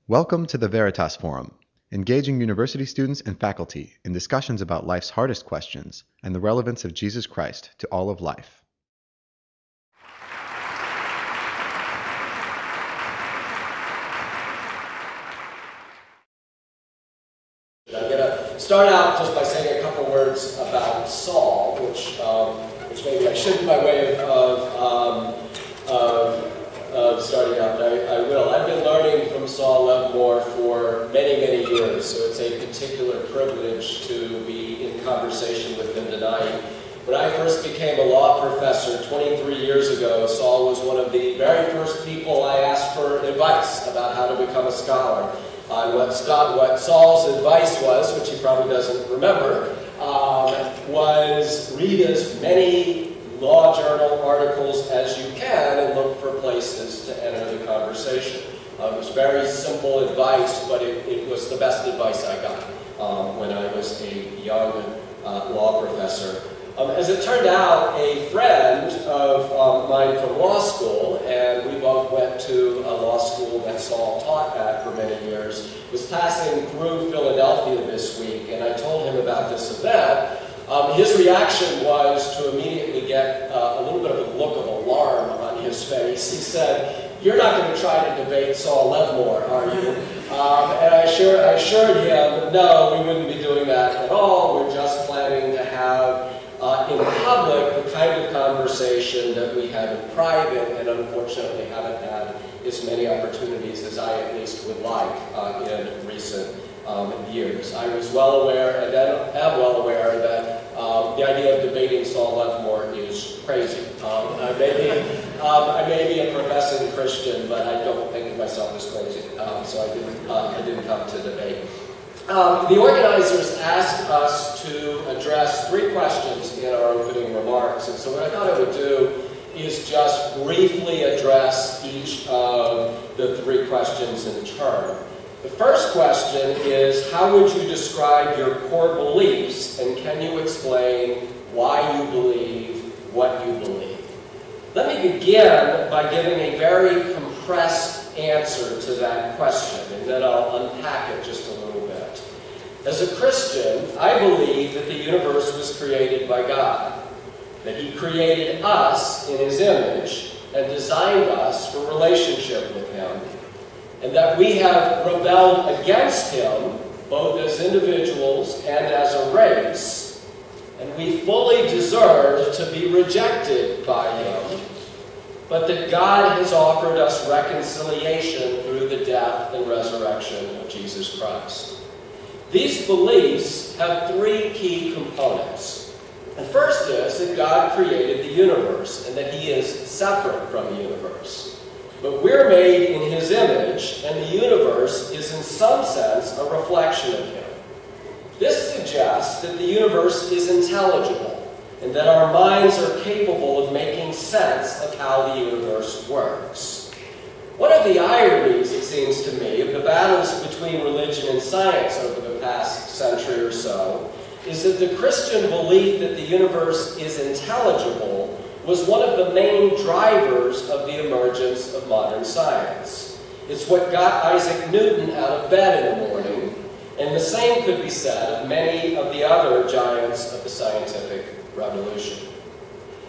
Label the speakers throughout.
Speaker 1: Welcome to the Veritas Forum, engaging university students and faculty in discussions about life's hardest questions and the relevance of Jesus Christ to all of life.
Speaker 2: I'm going to start out just by saying a couple words about Saul, which maybe I shouldn't by way of starting out, but I will. I've been learning from Saul Levmore for many, many years, so it's a particular privilege to be in conversation with him tonight. When I first became a law professor 23 years ago, Saul was one of the very first people I asked for advice about how to become a scholar. What Saul's advice was, which he probably doesn't remember, was read as many law journal articles as you can and look for places to enter the conversation. It was very simple advice, but it was the best advice I got when I was a young law professor. As it turned out, a friend of mine from law school, and we both went to a law school that Saul taught at for many years, was passing through Philadelphia this week, and I told him about this event. His reaction was to immediately get a little bit of a look of alarm on his face. He said, "You're not going to try to debate Saul Levmore, are you?" And I assured him, no, we wouldn't be doing that at all. We're just planning to have in public the kind of conversation that we have in private, and unfortunately haven't had as many opportunities as I at least would like in recent years. I was well aware, and am well aware, that the idea of debating Saul Levmore is crazy. I may be a professing Christian, but I don't think of myself as crazy, so I didn't come to debate. The organizers asked us to address three questions in our opening remarks, and so what I thought I would do is just briefly address each of the three questions in turn. The first question is, how would you describe your core beliefs, and can you explain why you believe what you believe? Let me begin by giving a very compressed answer to that question, and then I'll unpack it just a little bit. As a Christian, I believe that the universe was created by God, that He created us in His image and designed us for relationship with Him, and that we have rebelled against Him, both as individuals and as a race, and we fully deserve to be rejected by Him, but that God has offered us reconciliation through the death and resurrection of Jesus Christ. These beliefs have three key components. The first is that God created the universe and that He is separate from the universe. But we're made in His image, and the universe is in some sense a reflection of Him. This suggests that the universe is intelligible, and that our minds are capable of making sense of how the universe works. One of the ironies, it seems to me, of the battles between religion and science over the past century or so is that the Christian belief that the universe is intelligible was one of the main drivers of the emergence of modern science. It's what got Isaac Newton out of bed in the morning, and the same could be said of many of the other giants of the scientific revolution.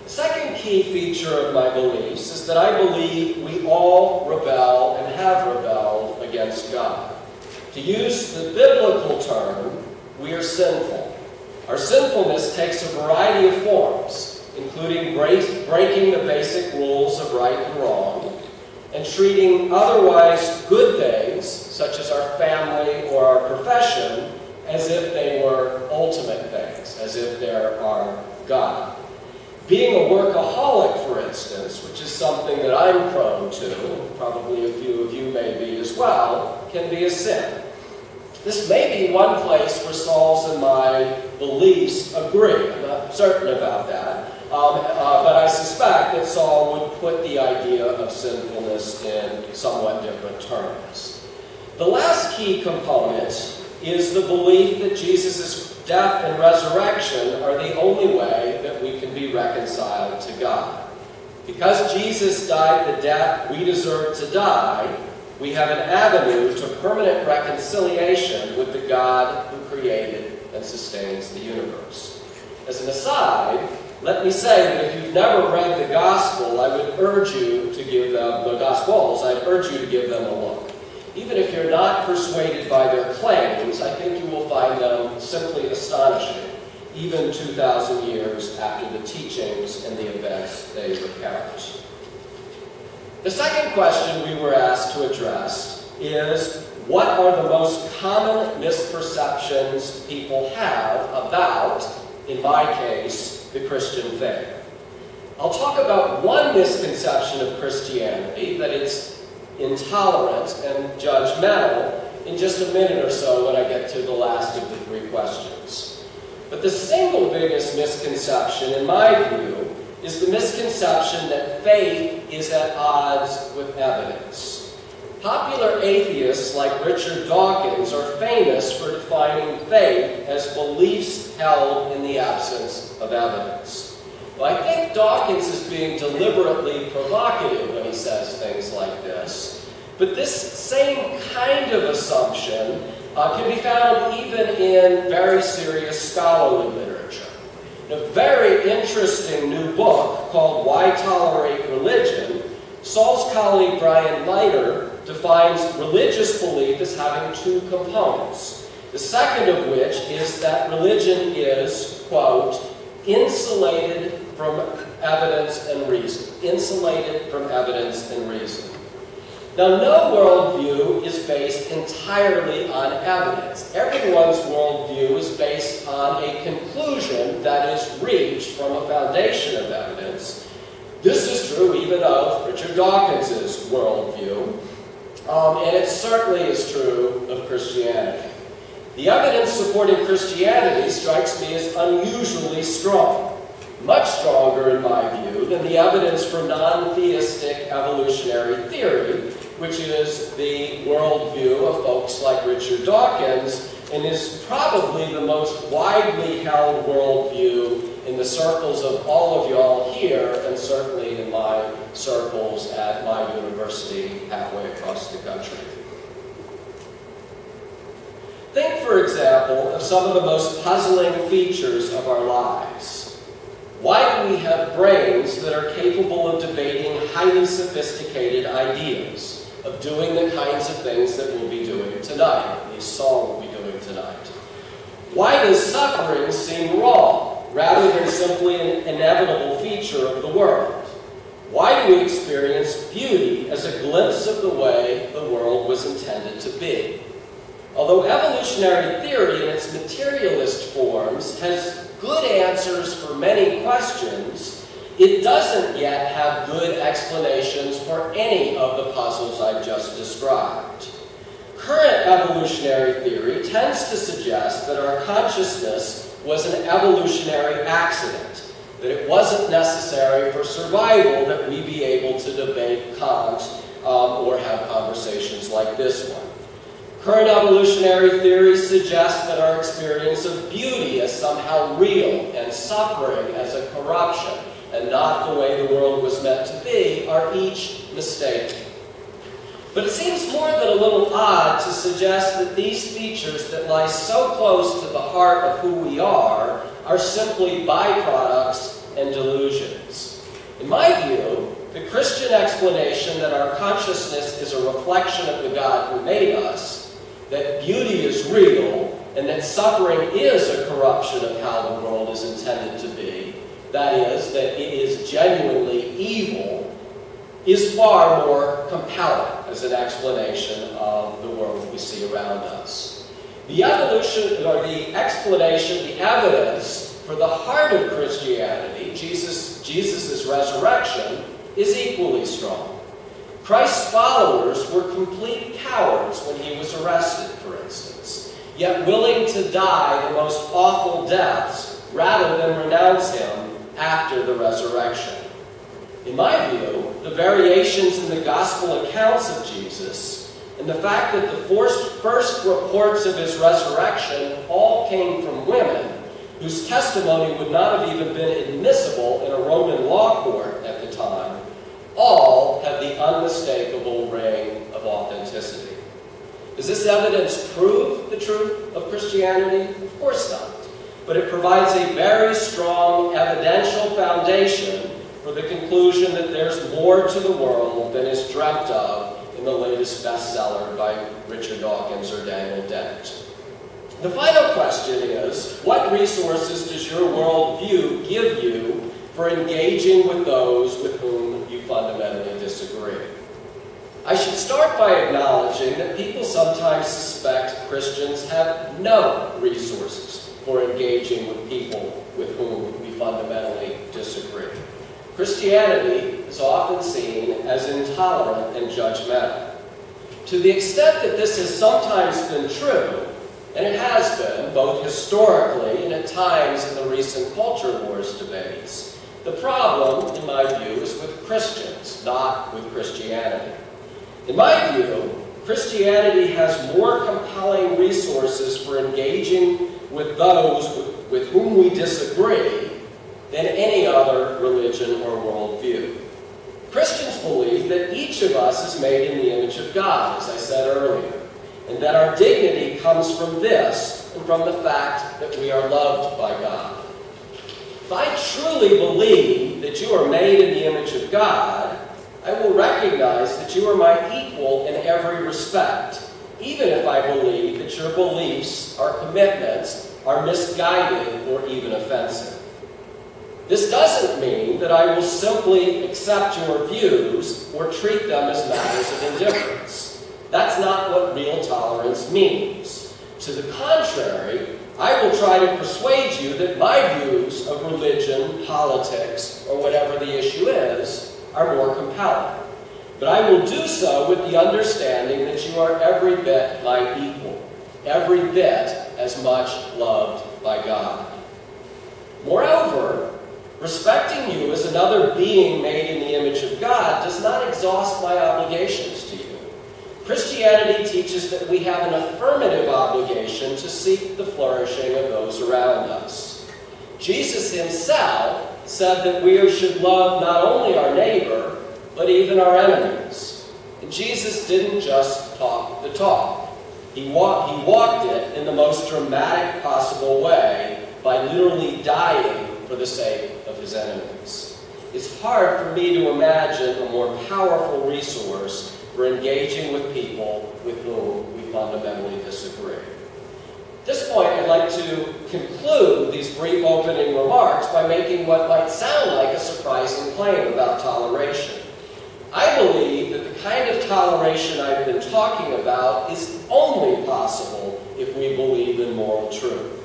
Speaker 2: The second key feature of my beliefs is that I believe we all rebel and have rebelled against God. To use the biblical term, we are sinful. Our sinfulness takes a variety of forms, including breaking the basic rules of right and wrong, and treating otherwise good things, such as our family or our profession, as if they were ultimate things, as if they're our God. Being a workaholic, for instance, which is something that I'm prone to, probably a few of you may be as well, can be a sin. This may be one place where Saul's and my beliefs agree. I'm not certain about that. But I suspect that Saul would put the idea of sinfulness in somewhat different terms. The last key component is the belief that Jesus' death and resurrection are the only way that we can be reconciled to God. Because Jesus died the death we deserve to die, we have an avenue to permanent reconciliation with the God who created and sustains the universe. As an aside, let me say that if you've never read the Gospel, I would urge you to give them, the Gospels, I'd urge you to give them a look. Even if you're not persuaded by their claims, I think you will find them simply astonishing, even 2,000 years after the teachings and the events they recount. The second question we were asked to address is, what are the most common misperceptions people have about, in my case, the Christian faith? I'll talk about one misconception of Christianity, that it's intolerant and judgmental, in just a minute or so when I get to the last of the three questions. But the single biggest misconception, in my view, is the misconception that faith is at odds with evidence. Popular atheists like Richard Dawkins are famous for defining faith as beliefs held in the absence of evidence. Well, I think Dawkins is being deliberately provocative when he says things like this. But this same kind of assumption can be found even in very serious scholarly literature. In a very interesting new book called Why Tolerate Religion, Saul's colleague Brian Leiter defines religious belief as having two components. The second of which is that religion is, quote, insulated from evidence and reason. Insulated from evidence and reason. Now, no worldview is based entirely on evidence. Everyone's worldview is based on a conclusion that is reached from a foundation of evidence. This is true even of Richard Dawkins' worldview, and it certainly is true of Christianity. The evidence supporting Christianity strikes me as unusually strong, much stronger in my view than the evidence for non-theistic evolutionary theory, which is the worldview of folks like Richard Dawkins, and is probably the most widely held worldview in the circles of all of y'all here, and certainly in my circles at my university halfway across the country. Think, for example, of some of the most puzzling features of our lives. Why do we have brains that are capable of debating highly sophisticated ideas, of doing the kinds of things that we'll be doing tonight, at least Saul will be doing tonight? Why does suffering seem wrong, rather than simply an inevitable feature of the world? Why do we experience beauty as a glimpse of the way the world was intended to be? Although evolutionary theory in its materialist forms has good answers for many questions, it doesn't yet have good explanations for any of the puzzles I've just described. Current evolutionary theory tends to suggest that our consciousness was an evolutionary accident, that it wasn't necessary for survival that we be able to debate Kant or have conversations like this one. Current evolutionary theory suggests that our experience of beauty as somehow real and suffering as a corruption and not the way the world was meant to be are each mistaken. But it seems more than a little odd to suggest that these features that lie so close to the heart of who we are simply byproducts and delusions. In my view, the Christian explanation that our consciousness is a reflection of the God who made us, that beauty is real, and that suffering is a corruption of how the world is intended to be, that is, that it is genuinely evil, is far more compelling as an explanation of the world we see around us. The evolution, or the explanation, the evidence for the heart of Christianity, Jesus' resurrection, is equally strong. Christ's followers were complete cowards when he was arrested, for instance, yet willing to die the most awful deaths rather than renounce him after the resurrection. In my view, the variations in the gospel accounts of Jesus and the fact that the first reports of his resurrection all came from women whose testimony would not have even been admissible in a Roman law court at the time, all had the unmistakable ring of authenticity. Does this evidence prove the truth of Christianity? Of course not. But it provides a very strong evidential foundation for the conclusion that there's more to the world than is dreamt of in the latest bestseller by Richard Dawkins or Daniel Dennett. The final question is, what resources does your worldview give you for engaging with those with whom you fundamentally disagree? I should start by acknowledging that people sometimes suspect Christians have no resources for engaging with people with whom we fundamentally disagree. Christianity is often seen as intolerant and judgmental. To the extent that this has sometimes been true, and it has been, both historically and at times in the recent culture wars debates, the problem, in my view, is with Christians, not with Christianity. In my view, Christianity has more compelling resources for engaging with those with whom we disagree than any other religion or worldview. Christians believe that each of us is made in the image of God, as I said earlier, and that our dignity comes from this and from the fact that we are loved by God. If I truly believe that you are made in the image of God, I will recognize that you are my equal in every respect, even if I believe that your beliefs or commitments are misguided or even offensive. This doesn't mean that I will simply accept your views or treat them as matters of indifference. That's not what real tolerance means. To the contrary, I will try to persuade you that my views of religion, politics, or whatever the issue is, are more compelling. But I will do so with the understanding that you are every bit my equal, every bit as much loved by God. Moreover, respecting you as another being made in the image of God does not exhaust my obligations to you. Christianity teaches that we have an affirmative obligation to seek the flourishing of those around us. Jesus himself said that we should love not only our neighbor, but even our enemies. And Jesus didn't just talk the talk. He walked it in the most dramatic possible way by literally dying for the sake of his enemies. It's hard for me to imagine a more powerful resource for engaging with people with whom we fundamentally disagree. At this point, I'd like to conclude these brief opening remarks by making what might sound like a surprising claim about toleration. I believe that the kind of toleration I've been talking about is only possible if we believe in moral truth.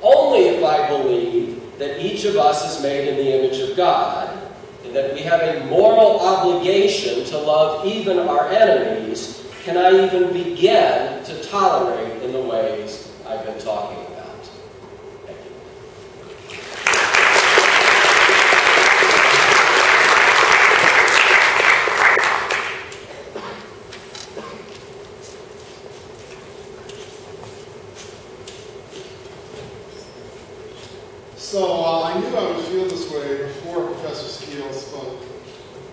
Speaker 2: Only if I believe that each of us is made in the image of God, and that we have a moral obligation to love even our enemies, can I even begin to tolerate in the ways I've been talking about. Thank you.
Speaker 3: So I knew I would feel this way before Professor Skeel spoke.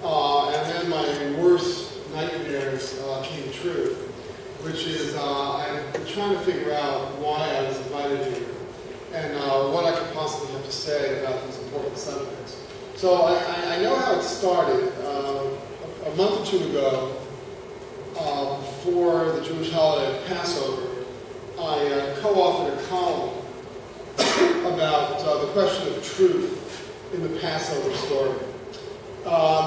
Speaker 3: And then my worst nightmares came true, which is I've been trying to figure out why I was invited here and what I could possibly have to say about these important subjects. So I know how it started. A month or two ago, before the Jewish holiday of Passover, I co-authored a column about the question of truth in the Passover story.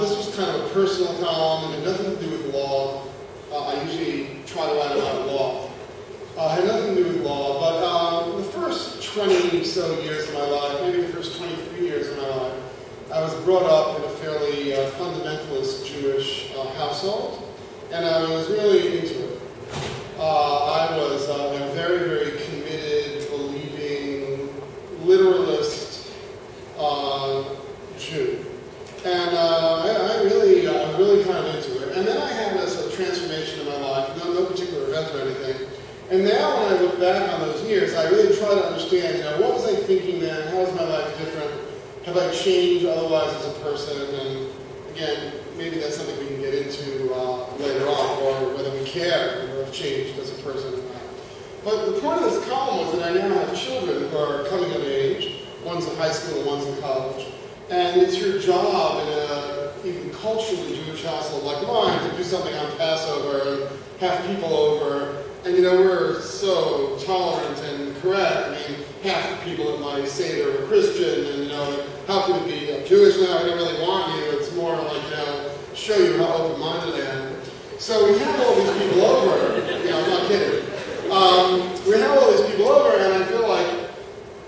Speaker 3: This was kind of a personal column and had nothing to do with law. I usually try to write about law. Had nothing to do with law, but the first 20 so years of my life, maybe the first 23 years of my life, I was brought up in a fairly fundamentalist Jewish household, and I was really into it. I was a very, very committed, believing, literalist Jew. And I'm really kind of into it. And then I had this transformation in my life, no particular event or anything. And now when I look back on those years, I really try to understand, what was I thinking then? How is my life different? Have I changed otherwise as a person? And again, maybe that's something we can get into later on, or whether we care or have changed as a person or not. But the point of this column was that I now have children who are coming of age. One's in high school and one's in college. And it's your job in a even culturally Jewish household like mine to do something on Passover and have people over. And we're so tolerant and correct. I mean, half the people at my Seder are Christian, and how can it be Jewish now? I don't really want you. It's more like, show you how open-minded I am. So we have all these people over. I'm not kidding. We have all these people over, and I feel like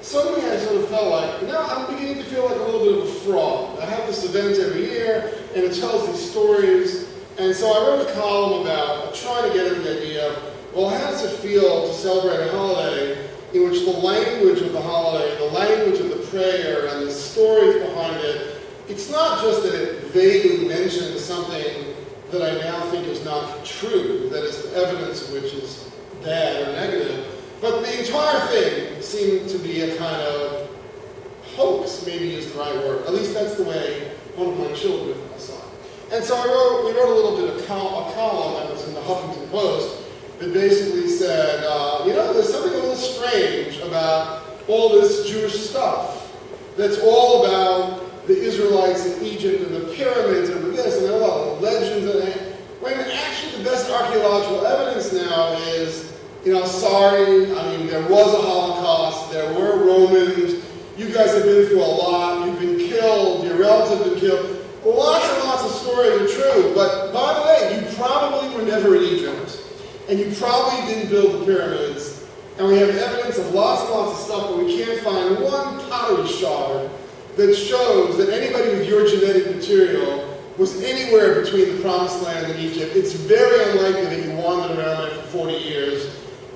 Speaker 3: suddenly I sort of felt like, I'm beginning to feel like a little bit of a fraud. I have this event every year, and it tells these stories. And so I wrote a column about trying to get at the idea of, well, how does it feel to celebrate a holiday in which the language of the holiday, the language of the prayer, and the stories behind it, it's not just that it vaguely mentions something that I now think is not true, that is evidence of which is bad or negative, but the entire thing seemed to be a kind of hoax, maybe is the right word. At least that's the way one of my children saw it. And so we wrote a little bit of a column that was in the Huffington Post that basically said, there's something a little strange about all this Jewish stuff that's all about the Israelites in Egypt and the pyramids and this, and there are a lot of legends and that. When actually the best archaeological evidence now is, sorry, there was a Holocaust, there were Romans, you guys have been through a lot, you've been killed, your relatives have been killed. Lots and lots of stories are true, but by the way, you probably were never in Egypt, and you probably didn't build the pyramids, and we have evidence of lots and lots of stuff, but we can't find one pottery shard that shows that anybody with your genetic material was anywhere between the Promised Land and Egypt. It's very unlikely that you wandered around there for 40 years.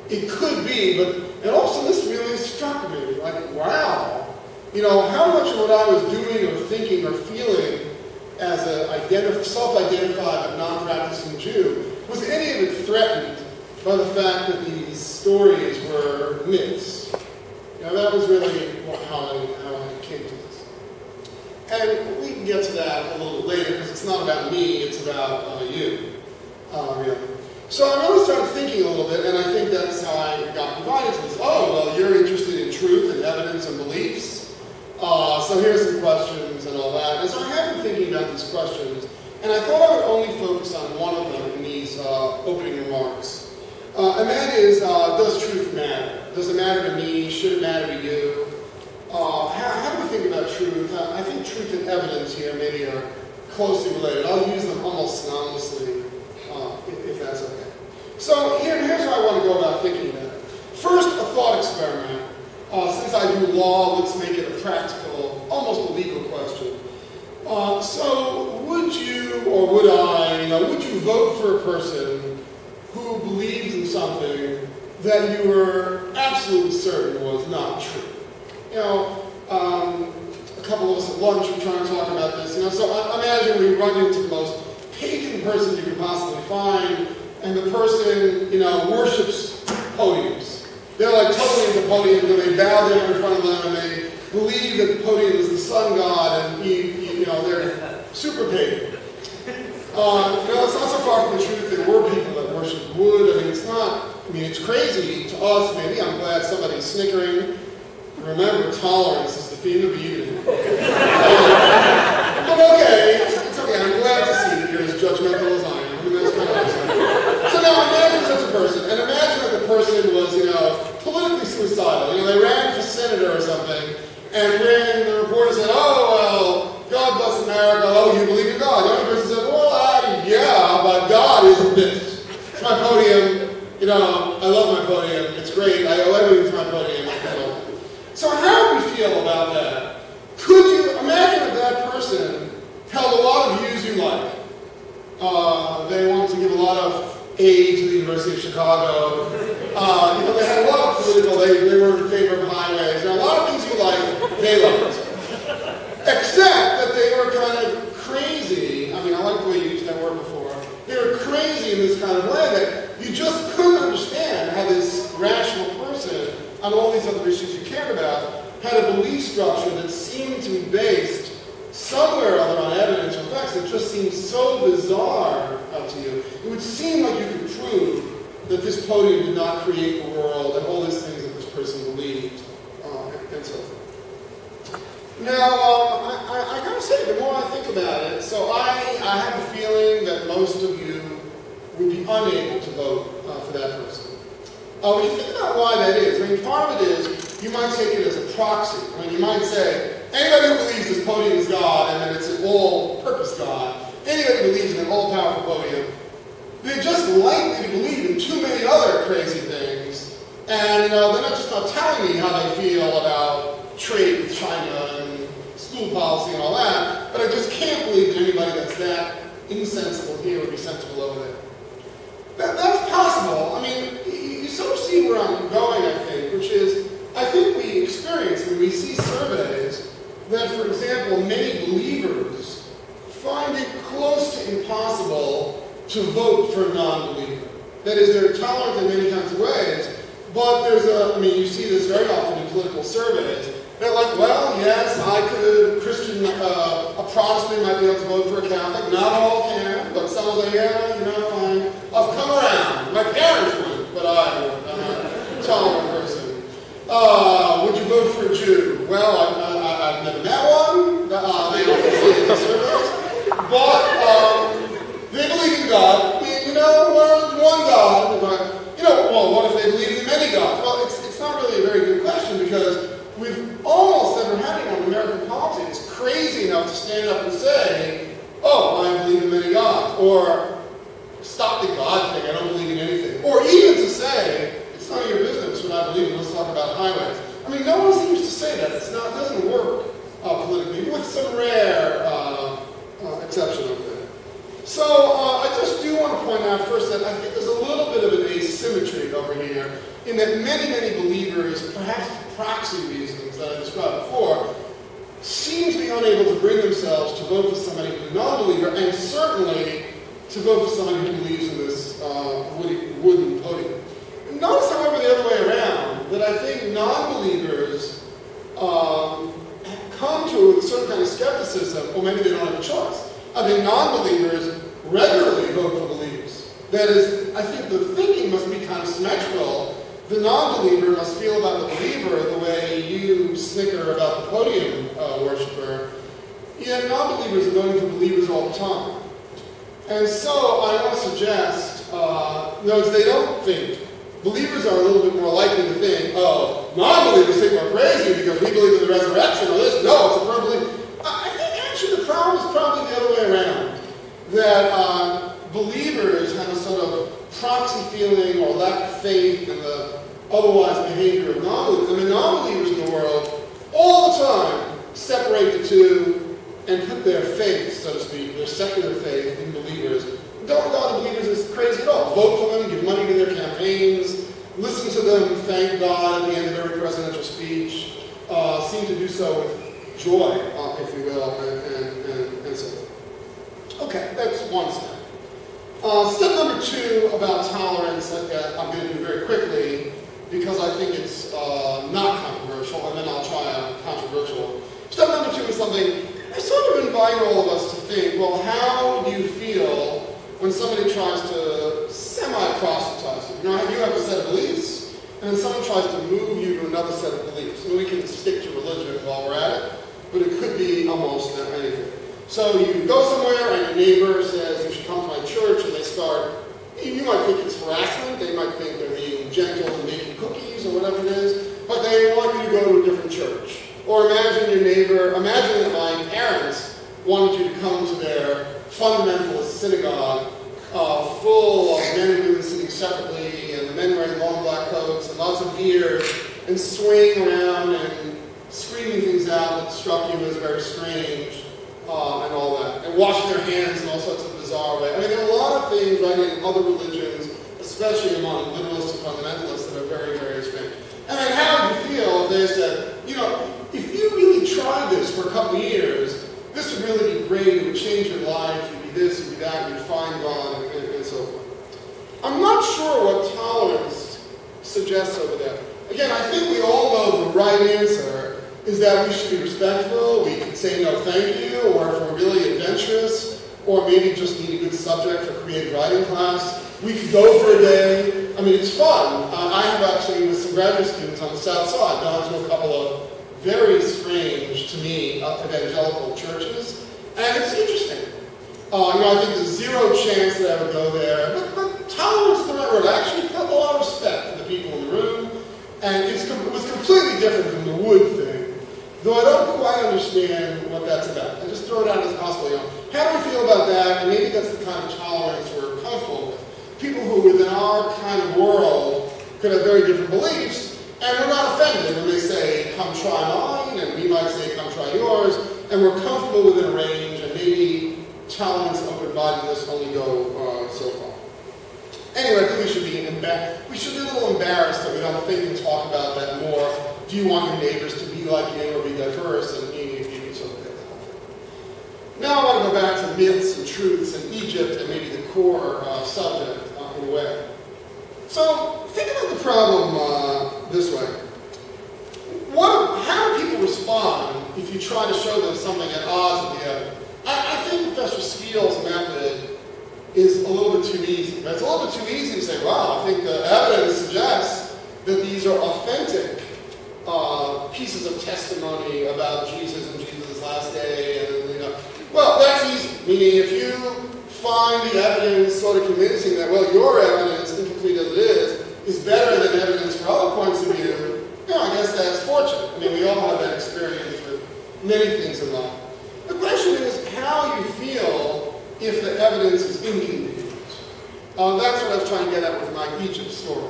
Speaker 3: It could be, and also this really struck me, like, wow. How much of what I was doing or thinking or feeling as a self-identified but non-practicing Jew, was any of it threatened by the fact that these stories were myths? That was really how I came to this. And we can get to that a little bit later, because it's not about me, it's about you. So I really started thinking a little bit, and I think that's how I got invited to this. Oh, well, you're interested in truth and evidence and beliefs. So here's some questions and all that. And so I have been thinking about these questions, and I thought I would only focus on one of them in these opening remarks. And that is, does truth matter? Does it matter to me? Should it matter to you? How do we think about truth? I think truth and evidence here maybe are closely related. I'll use them almost synonymously, if that's okay. So here's how I want to go about thinking about it. First, a thought experiment. Since I do law, let's make it a practical, almost a legal question. So would you, or would I, would you vote for a person who believes in something that you were absolutely certain was not true? A couple of us at lunch were trying to talk about this. So imagine we run into the most pagan person you could possibly find, and the person, worships podiums. They're like totally into podiums, and they bow down in front of them, and they believe that the podium is the sun god, and they're super pagan. It's not so far from the truth. There were people that worship wood. It's crazy to us, maybe. I'm glad somebody's snickering. Remember, tolerance is the theme of the evening. But okay, it's okay. I'm glad to see that you're as judgmental as I am. That's kind of awesome. So now imagine such a person, and imagine that the person was, politically suicidal. They ran for senator or something, and when the reporter said, oh, well, God bless America, oh, you believe in God? The other person said, well, yeah, but God isn't this. It's my podium, I love my podium, it's great, I owe everything to my podium. So how do we feel about that? Could you imagine that person held a lot of views you like? They wanted to give a lot of aid to the University of Chicago. They had a lot of political, they were in favor of highways. There are a lot of things you like, they liked. Except that they were kind of crazy. I like the way you used that word before. They were crazy in this kind of way that you just couldn't understand how this rational person, on all these other issues you cared about, had a belief structure that seemed to be based somewhere or other on evidence or facts that just seems so bizarre to you, it would seem like you could prove that this podium did not create the world and all these things that this person believed, and so forth. Now, I gotta say, the more I think about it, so I have a feeling that most of you would be unable to vote for that person. When you think about why that is, I mean, part of it is, you might take it as a proxy. I mean, you might say, anybody who believes this podium is God and that it's an all-purpose God, anybody who believes in an all-powerful podium, they're just likely to believe in too many other crazy things, and they're just not telling me how they feel about trade with China and school policy and all that, but I just can't believe that anybody that's that insensible here would be sensible over there. That's possible. I mean, you sort of see where I'm going, I think, which is, I think we experience when we see surveys that, for example, many believers find it close to impossible to vote for a non-believer. That is, they're tolerant in many kinds of ways, but there's I mean, you see this very often in political surveys. They're like, well, yes, I could, a Protestant might be able to vote for a Catholic. Not all can, but some will say, yeah, I've come around. My parents wouldn't, but I would. I'm a tolerant person. Would you vote for a Jew? Well, I've never met one. They don't say in the surveys. But they believe in God. One God. Well, what if they believe in many gods? Well, it's not really a very good question because we've almost never had anyone in American politics crazy enough to stand up and say, oh, I believe in many gods, or stop the God thing, I don't believe in anything. Or even to say, it's none of your business what I believe in, let's talk about highways. I mean, no one seems to say that. It doesn't work politically, with some rare exception of that. So I just do want to point out first that I think there's a little bit of an asymmetry over here in that many believers, perhaps for proxy reasons that I described before, seem to be unable to bring themselves to vote for somebody who's a non-believer, and certainly to vote for somebody who believes in this wooden podium. And notice, however, the other way around, that I think non-believers come to a certain kind of skepticism, or maybe they don't have a choice. I think non-believers regularly vote for believers. That is, I think the thinking must be kind of symmetrical. The non-believer must feel about the believer the way you snicker about the podium worshiper. Yet non-believers are voting for believers all the time. And so I want to suggest, notice they don't think. Believers are a little bit more likely to think, oh, non-believers think we're crazy because we believe in the resurrection or this. No, it's a firm belief. I think actually the problem is probably the other way around. That believers have a sort of proxy feeling or lack of faith in the otherwise behavior of non-believers. I mean, non-believers in the world all the time separate the two and put their faith, so to speak, their secular faith in believers. Don't regard the believers as crazy at all. Vote for them, give money to their campaigns, listen to them thank God at the end of every presidential speech, seem to do so with joy, if you will, and so forth. Okay, that's one step. Step number two about tolerance, I'm going to do very quickly because I think it's not controversial, and then I'll try a controversial. Step number two is something I sort of invite all of us to think, well, how do you feel when somebody tries to semi-proselytize you? You have a set of beliefs, and then someone tries to move you to another set of beliefs. And we can stick to religion while we're at it, but it could be almost anything. So you go somewhere and your neighbor says you should come to my church, and they start, you might think it's harassment, they might think they're being gentle and making cookies or whatever it is, but they want you to go to a different church. Or imagine that my parents wanted you to come to their fundamentalist synagogue full of men and women sitting separately, and the men wearing long black coats and lots of beards, and swaying around and screaming things out that struck you as very strange, and all that, and washing their hands in all sorts of bizarre ways. I mean, there are a lot of things right in other religions, especially among liberalists and fundamentalists, that are very, very strange. And then how would you feel if they said, if you really tried this for a couple of years, this would really be great, it would change your life, you'd be this, you'd be that, you'd find God, and so forth. I'm not sure what tolerance suggests over there. Again, I think we all know the right answer is that we should be respectful, we can say no thank you, or if we're really adventurous, or maybe just need a good subject for creative writing class, we could go for a day. I mean, it's fun. I have actually, with some graduate students on the South Side, gone to a couple of very strange, to me, evangelical churches, and it's interesting. I think there's zero chance that I would go there, but tolerance is the right word. I actually felt a lot of respect for the people in the room, and it was completely different from the wood thing, though I don't quite understand what that's about. I just throw it out as possible. How do we feel about that? And maybe that's the kind of tolerance we're comfortable with. People who, within our kind of world, could have very different beliefs, and we're not offended when they say, come try mine, and we might say, come try yours, and we're comfortable within a range, and maybe tolerance and open-mindedness only go so far. Anyway, I think we should be a little embarrassed that we don't think and talk about that more. Do you want your neighbors to be like you or be diverse? And you can sort of get that whole thing. Now I want to go back to myths and truths and Egypt and maybe the core subject in a way. So think about the problem this way. How do people respond if you try to show them something at odds with the other? I think Professor Skeel's method is a little bit too easy. Right? It's a little bit too easy to say, wow, I think the evidence suggests that these are authentic pieces of testimony about Jesus and Jesus' last day. And, well, that's easy. Meaning if you find the evidence sort of convincing that, well, your evidence, incomplete as it is better than evidence for other points of view, I guess that's fortunate. I mean, we all have that experience with many things in life. The question is how you feel if the evidence is inconvenient. That's what I was trying to get at with my Egypt story.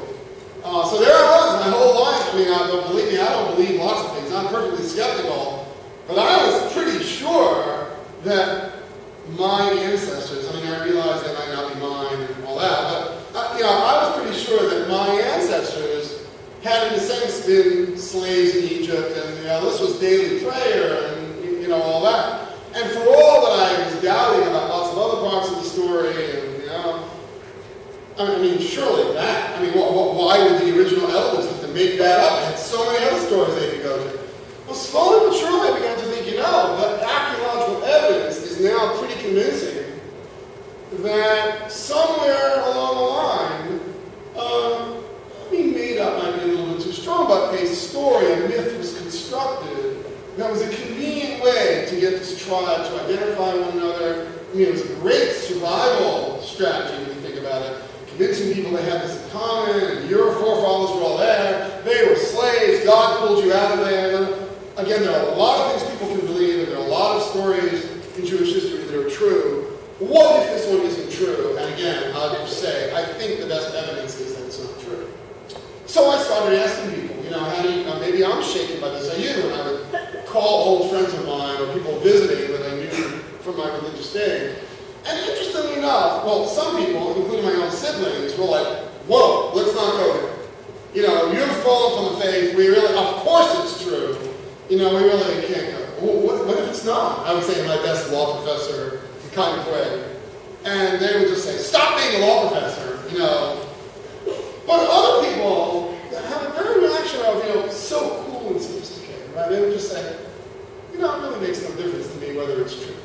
Speaker 3: So there I was my whole life. I mean, believe me, I don't believe lots of things. I'm perfectly skeptical. But I was pretty sure that my ancestors, I mean, I realize they might not be mine and all that, but I was pretty sure that my ancestors had, in a sense, been slaves in Egypt, and this was daily prayer, and all that. And for all that I was doubting about lots of other parts of the story, and I mean, surely that. I mean, why would the original elders have to make that up? They had so many other stories they could go to. Well, slowly but surely I began to think, the archaeological evidence is now pretty convincing that somewhere along the line, made up might be a little bit too strong, but a story, a myth was constructed that was a convenient way to get this tribe to identify one another. I mean, it was a great survival strategy when you think about it. Convincing people they had this in common, and your forefathers were all there, they were slaves, God pulled you out of there. Again, there are a lot of things people can believe, and there are a lot of stories in Jewish history that are true. What if this one isn't true? And again, I'll just say, I think the best evidence is that it's not true. So I started asking people, how do you, maybe I'm shaken by this. I knew when I would call old friends of mine or people visiting that I knew from my religious days. And interestingly enough, well, some people, including my own siblings, were like, whoa, let's not go there. You've fallen from the faith. We really, of course it's true. We really can't go. What if it's not? I would say in my best law professor kind of way. And they would just say, stop being a law professor, But other people have a very reaction of, so cool and sophisticated, right? They would just say, it really makes no difference to me whether it's true.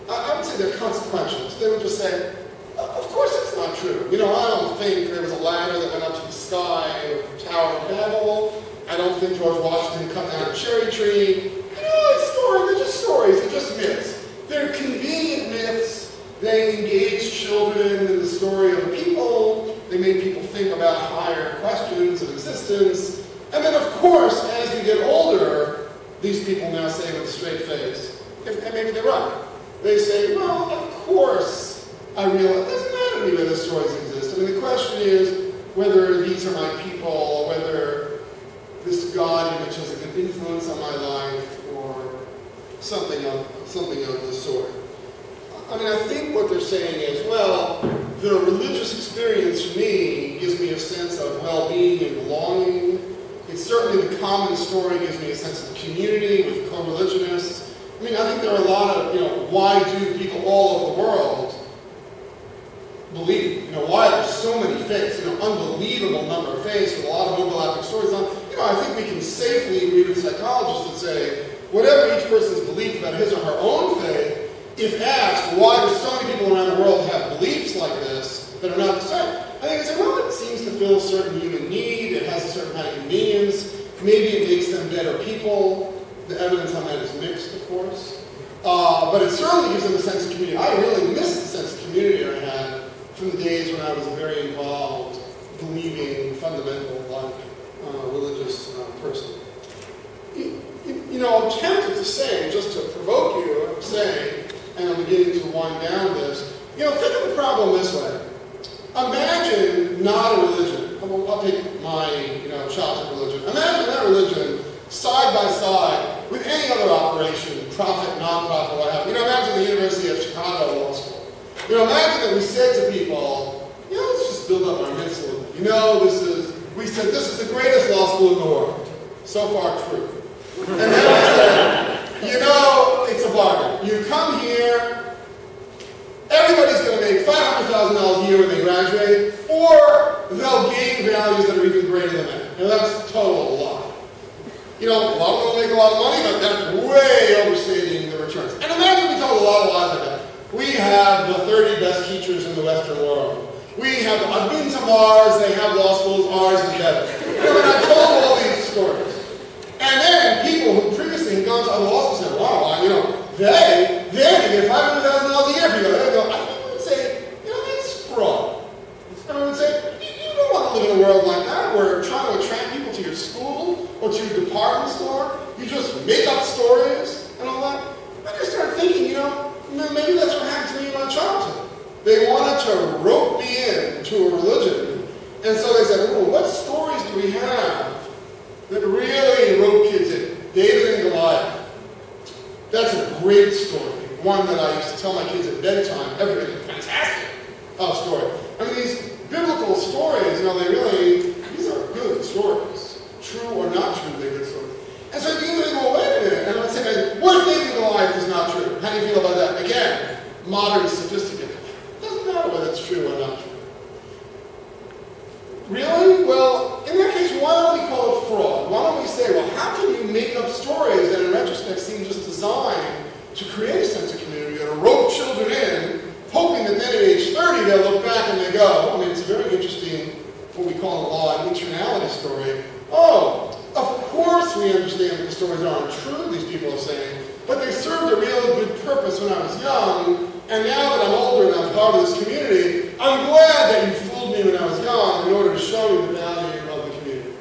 Speaker 3: I would say they're consequential. They would just say, of course it's not true. I don't think there was a ladder that went up to the sky of Tower of Babel. I don't think George Washington cut down a cherry tree. It's stories. They're just stories. They're just myths. They're convenient myths. They engage children in the story of the people. They make people think about higher questions of existence. And then, of course, as you get older, these people now say with a straight face, and maybe they're right. They say, well, of course, I realize it doesn't matter to me whether stories exist. I mean, the question is whether these are my people, or whether this God image has a good influence on my life, or something of the sort. I mean, I think what they're saying is, well, the religious experience for me gives me a sense of well-being and belonging. It's certainly the common story gives me a sense of community with co-religionists. I mean, I think there are a lot of, why do people all over the world believe? Why there's so many faiths, unbelievable number of faiths with a lot of overlapping stories on. I think we can safely agree with psychologists that say, whatever each person's belief about his or her own faith, if asked, why do so many people around the world have beliefs like this that are not the same? I think it's like, well, it seems to fill a certain human need, it has a certain kind of convenience, maybe it makes them better people. The evidence on that is mixed, of course. But it certainly gives them a sense of community. I really miss the sense of community I had from the days when I was a very involved, believing, fundamental, religious person. I'm tempted to say, just to provoke you, I'm saying, and I'm beginning to wind down this, think of the problem this way. Imagine not a religion. I'll take my, childhood religion. Imagine that religion side by side with any other operation, profit, non-profit, what have you. Imagine the University of Chicago Law School. Imagine that we said to people, let's just build up our myths a little bit. We said this is the greatest law school in the world. So far, true. And then we said, it's a bargain. You come here, everybody's going to make $500,000 a year when they graduate, or they'll gain values that are even greater than that. That's a total lie. A lot of them will make a lot of money, but that's way overstating the returns. And imagine we told a lot of lies like that. We have the 30 best teachers in the Western world. I've been to Mars, they have law schools, ours is better. And I told all these stories. And then people who previously had gone to other law schools said, wow, they can get $500,000 a year for you. I think we would say, that's fraud. And we would say, you don't want to live in a world like that where trying to attract people to your school or to your department store, you just make up stories and all that. I just started thinking, maybe that's what happened to me in my childhood. They wanted to rope me in to a religion, and so they said, what stories do we have that really rope kids in? David and Goliath. That's a great story. One that I used to tell my kids at bedtime. Everything fantastic story. These biblical stories, these are good stories. True or not true, they're good stories. And so you even go, wait a minute, and I would say, what if David and Goliath is not true? How do you feel about that? Again, modern, sophisticated. Doesn't matter whether it's true or not true. Really? Well, in that case, why don't we call it fraud? Why don't we say, well, how can you make up stories that in retrospect seem just designed to create a sense of community or to rope children in, hoping that then at age 30 they'll look back and they go, it's a very interesting, what we call in law, an internality story. Oh, of course we understand that the stories aren't true, these people are saying, but they served a real good purpose when I was young, and now that I'm older and I'm part of this community, I'm glad that you fooled me when I was young in order to show me the value of the community.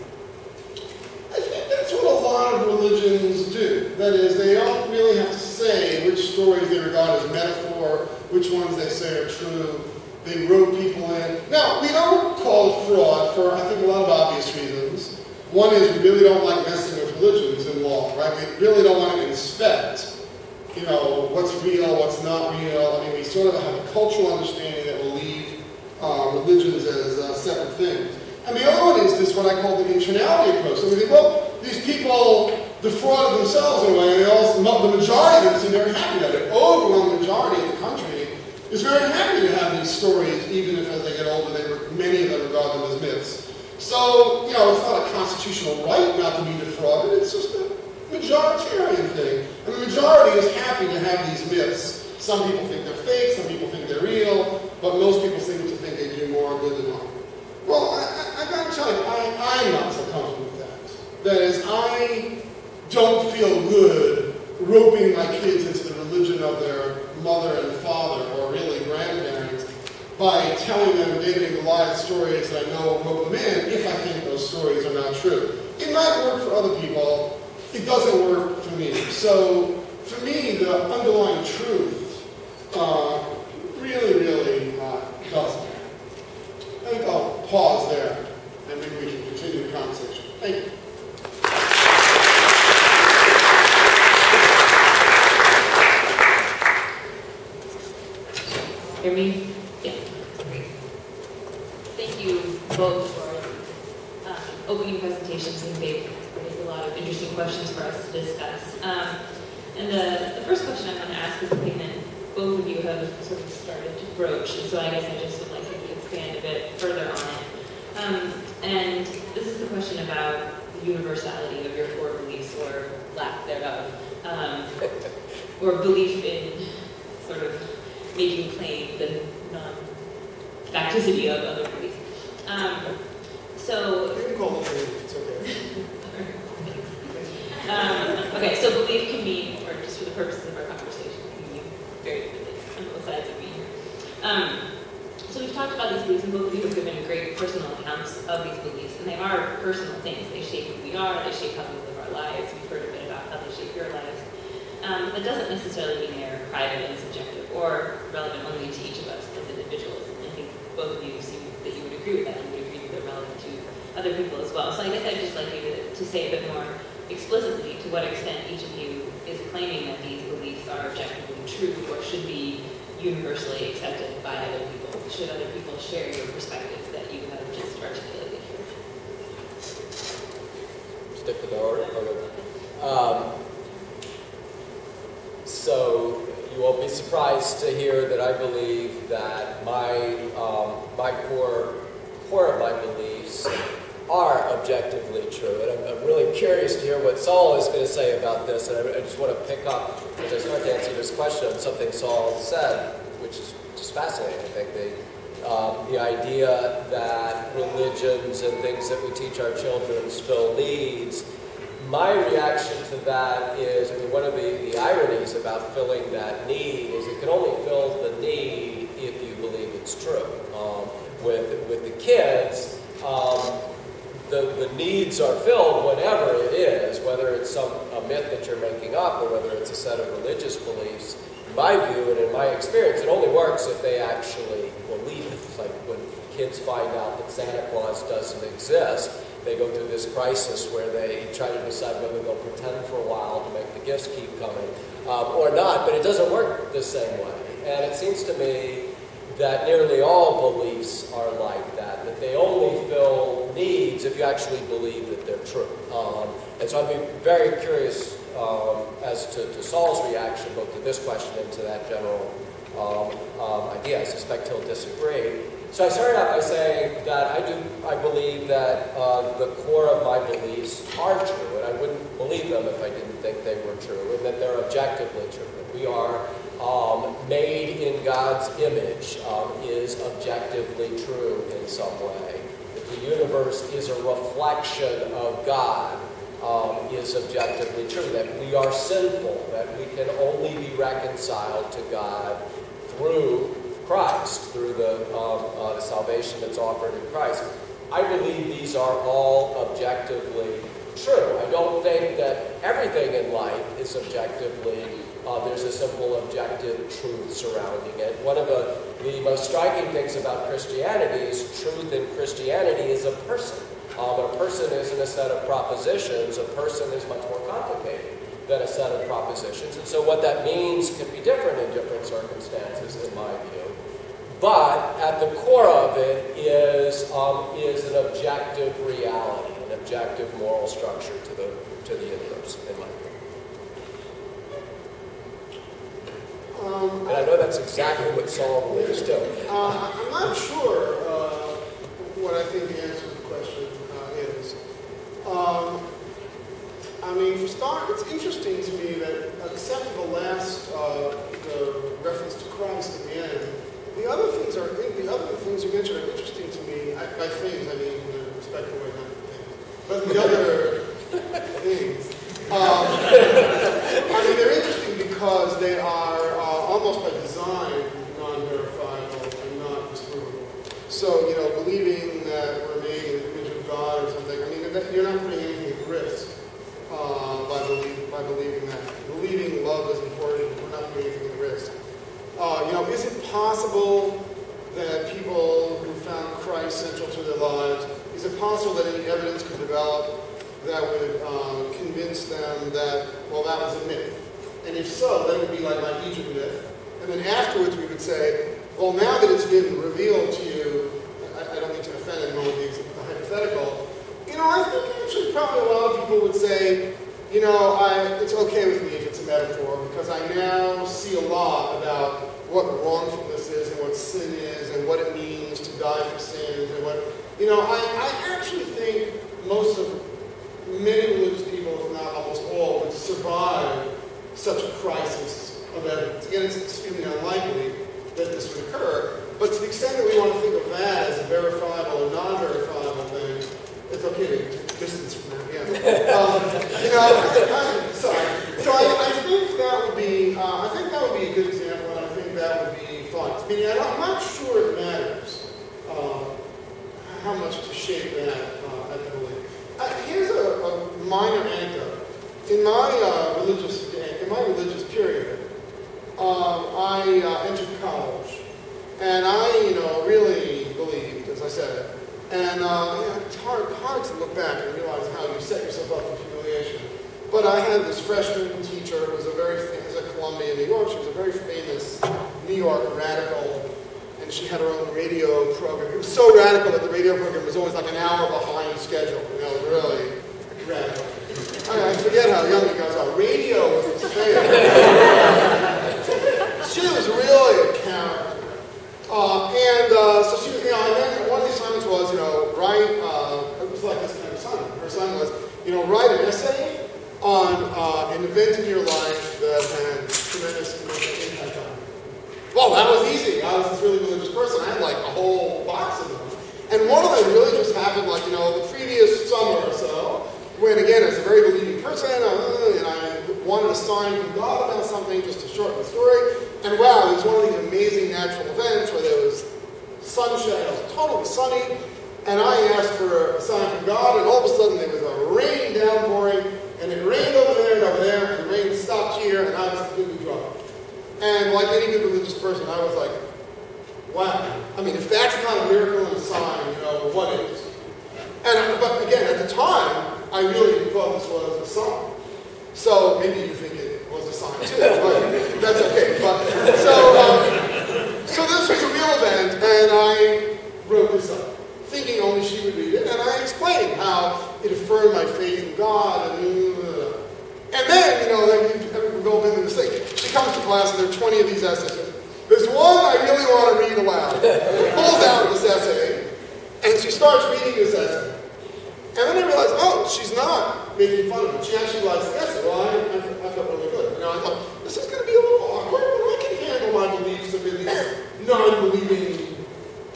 Speaker 3: I think that's what a lot of religions do. That is, they don't really have to say which stories they regard as metaphor, which ones they say are true. They rope people in. Now, we don't call it fraud for, I think, a lot of obvious reasons. One is we really don't like messing with religions in law, right? We really don't want to inspect what's real, what's not real. We sort of have a cultural understanding that will leave religions as separate things. And the other one is this, what I call the internality approach. So we think, well, these people defrauded themselves in a way, and the majority of them seem very happy about it. Overwhelming majority of the country is very happy to have these stories, even if as they get older, many of them regard them as myths. So, it's not a constitutional right not to be defrauded, it's just a majoritarian thing. And the majority is happy to have these myths. Some people think they're fake, some people think they're real, but most people seem to think they do more good than harm. Well, I gotta tell you, I'm not so comfortable with that. That is, I don't feel good roping my kids into the religion of their mother and father, or really grandparents, by telling them David and Goliath stories that I know will rope them in if I think those stories are not true. It might work for other people. It doesn't work for me. So, for me, the underlying truth really doesn't. I think I'll pause there, and maybe we can continue the conversation. Thank you.
Speaker 4: Hear me? Yeah. Great. Thank you both for opening presentations. I think they've raised a lot of interesting questions for us to discuss. And the first question I'm going to ask is something that both of you have sort of started to broach, and so I guess I just would like to expand a bit further on it. And this is the question about universality of your core beliefs or lack thereof, or belief in sort of making plain the non-facticity of other beliefs. So
Speaker 3: You can call it belief, it's okay.
Speaker 4: Okay, so belief can mean, or just for the purposes of our conversation, can mean very different things on both sides of being here. So we've talked about these beliefs, and both of you have given great personal accounts of these beliefs, and they are personal things. They shape who we are, they shape how we live our lives. We've heard a bit about how they shape your lives. That doesn't necessarily mean they're private and subjective, or relevant only to each of us as individuals. And I think both of you seem that you would agree with that, and you would agree that they're relevant to other people as well. So I guess I'd just like you to say a bit more explicitly to what extent each of you is claiming that these beliefs are objectively true or should be universally accepted by other people. Should other people share your perspectives that you have just articulated here?
Speaker 2: Stick with the order. So you won't be surprised to hear that I believe that my core of my beliefs are objectively true. And I'm really curious to hear what Saul is going to say about this. And I just want to pick up, as I start to answer this question, on something Saul said, which is just fascinating. I think the idea that religions and things that we teach our children fill needs. My reaction to that is, I mean, one of the ironies about filling that need is it can only fill the need if you believe it's true. With the kids, the needs are filled whenever it is, whether it's a myth that you're making up or whether it's a set of religious beliefs. In my view and in my experience, it only works if they actually believe it. It's like when kids find out that Santa Claus doesn't exist, they go through this crisis where they try to decide whether they'll pretend for a while to make the gifts keep coming or not, but it doesn't work the same way. And it seems to me that nearly all beliefs are like that they only fill needs if you actually believe that they're true. And so I'd be very curious as to Saul's reaction both to this question and to that general idea. I suspect he'll disagree. So I started out by saying that I believe that the core of my beliefs are true, and I wouldn't believe them if I didn't think they were true, and that they're objectively true. That we are made in God's image is objectively true in some way. That the universe is a reflection of God is objectively true. That we are sinful, that we can only be reconciled to God through Christ, through the salvation that's offered in Christ. I believe these are all objectively true. I don't think that everything in life is objectively, there's a simple objective truth surrounding it. One of the most striking things about Christianity is truth in Christianity is a person. A person isn't a set of propositions. A person is much more complicated than a set of propositions. And so what that means can be different in different circumstances, in my view. But at the core of it is an objective reality, an objective moral structure to the universe, in my view. And I know that's exactly what Saul believes too.
Speaker 3: I'm not sure what I think the answer to the question is. I mean, for start, it's interesting to me that, except for the last the reference to Christ at the end, the other things you mentioned are interesting to me. By things, I mean in a respectful way, not things. But the other things, I mean, they're interesting because they are almost by design non-verifiable and not disprovable. So, believing that we're made in the image of God or something, I mean, you're not putting anything at risk by believing that. Believing love is important, we're not putting anything at risk. Is it possible that people who found Christ central to their lives, is it possible that any evidence could develop that would convince them that, well, that was a myth? And if so, then it would be like my Egypt myth. And then afterwards we would say, well, now that it's been revealed to you, I don't mean to offend anyone with the hypothetical, I think actually probably a lot of people would say, it's okay with me if it's a metaphor, because I now see a lot about what wrongfulness is and what sin is and what it means to die for sins and what, I actually think most not almost all, would survive such a crisis of evidence. Again, it's extremely unlikely that this would occur, but to the extent that we want to think of that as a verifiable or non-verifiable thing, it's okay to distance from that, sorry. So I think that would be, a good example, and I think that would be fun. Meaning, I'm not sure it matters how much to shape that at the belief. Here's a minor anecdote. In my religious period, I entered college, and I, really believed, as I said. And it's hard to look back and realize how you set yourself up for humiliation. But I had this freshman teacher who was at Columbia, New York. She was a very famous New York radical, and she had her own radio program. It was so radical that the radio program was always like an hour behind schedule. Really radical. I forget how young you guys are. Radio was the thing. She was really a character. So she was, and then one of the assignments was, write, it was like this kind of assignment. Her assignment was, write an essay on an event in your life that had tremendous impact on you. Well, that was easy. I was this really religious person. I had like a whole box of them. And one of them really just happened the previous summer or so, when again, as a very believing person, and I wanted a sign from God about something, just to shorten the story. And wow, it was one of these amazing natural events where there was sunshine, it was totally sunny, and I asked for a sign from God, and all of a sudden there was a rain downpouring, and it rained over there, and the rain stopped here, and I was completely drunk. And like any good religious person, I was like, wow. I mean, if that's not a miracle and a sign, what is? But again, at the time, I really thought this was a sign. So maybe you think it was a sign too, but that's okay. So this was a real event, and I wrote this up, thinking only she would read it, and I explained how it affirmed my faith in God, and then, we've all been through this thing. She comes to class, and there are 20 of these essays. There's one I really want to read aloud. Pulls out this essay, and she starts reading this essay. And then I realized, she's not making fun of it. She actually likes the essay. Well, I felt really good. I thought, this is going to be a little awkward, but I can handle my beliefs of these non-believing,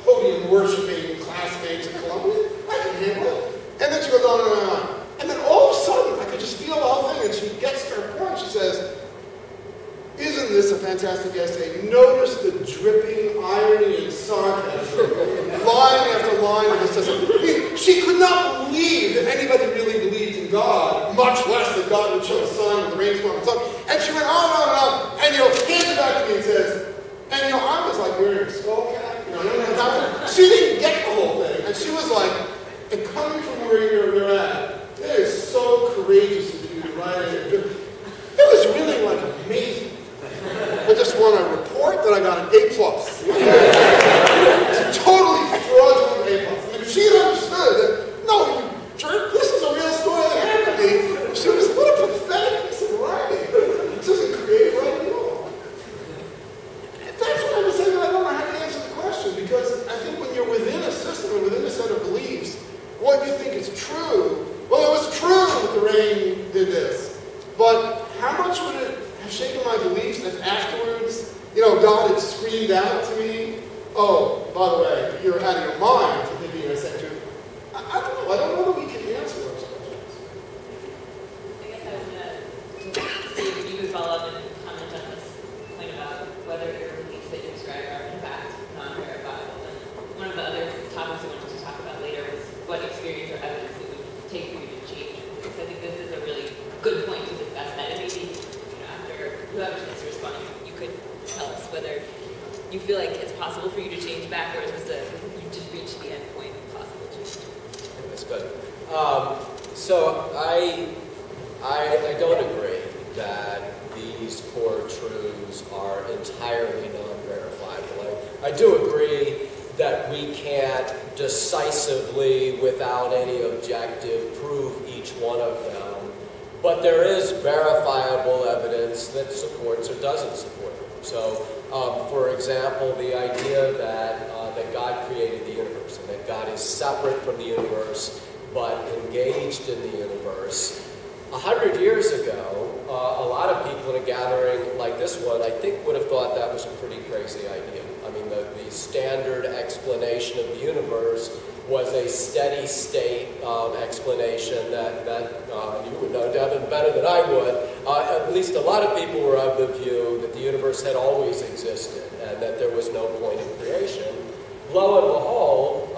Speaker 3: podium-worshipping classmates in Columbia. I can handle it. And then she goes on and on. And then all of a sudden, I could just feel the whole thing, and she gets to her point. She says, isn't this a fantastic essay? Notice the dripping irony and sarcasm, line after line of this essay. She could not believe that anybody really believed in God, much less that God would show a sign with the rainstorm and stuff. And she went on and on and on, and hands it back to me and says, and I was like wearing a skull cap, she didn't get the whole thing. And she was like, and coming from where you're at, it is so courageous of you to write it. It was really amazing. I just want to report that I got an A+. It's a totally fraudulent A+. And if she had understood that, no, you jerk, this is a real story that happened to me, she was, what a pathetic piece of writing. This isn't creative writing at all. And that's what I was saying, I don't know how to answer the question, because I think when you're within a system and within a set of beliefs, what you think is true, well, it was true that the rain did this, but how much would it have shaken my beliefs if afterwards, God had screamed out to me, oh, by the way, you're out of your mind for thinking I said to you. I don't know. I don't know that we can answer those questions.
Speaker 4: I guess I was going to see if you could follow up and comment on this point about whether your beliefs that you describe are in fact non-verifiable. And one of the other topics I wanted to talk about later was what experience or evidence it would take for you to change it. Because I think this is a really good point to discuss that. And maybe whoever is responding, you could tell us whether you feel like it's possible for you to change back, or is this you just reached the end point of possible change?
Speaker 2: That's good. So I don't agree that these core truths are entirely non-verifiable. I do agree that we can't decisively, without any objective, prove each one of them. But there is verifiable evidence that supports or doesn't support them. So, for example, the idea that God created the universe and that God is separate from the universe but engaged in the universe 100 years ago, a lot of people in a gathering like this one, I think, would have thought that was a pretty crazy idea. I mean, the standard explanation of the universe was a steady state explanation that you would know, Devin, better than I would. At least a lot of people were of the view that the universe had always existed and that there was no point in creation. Lo and behold,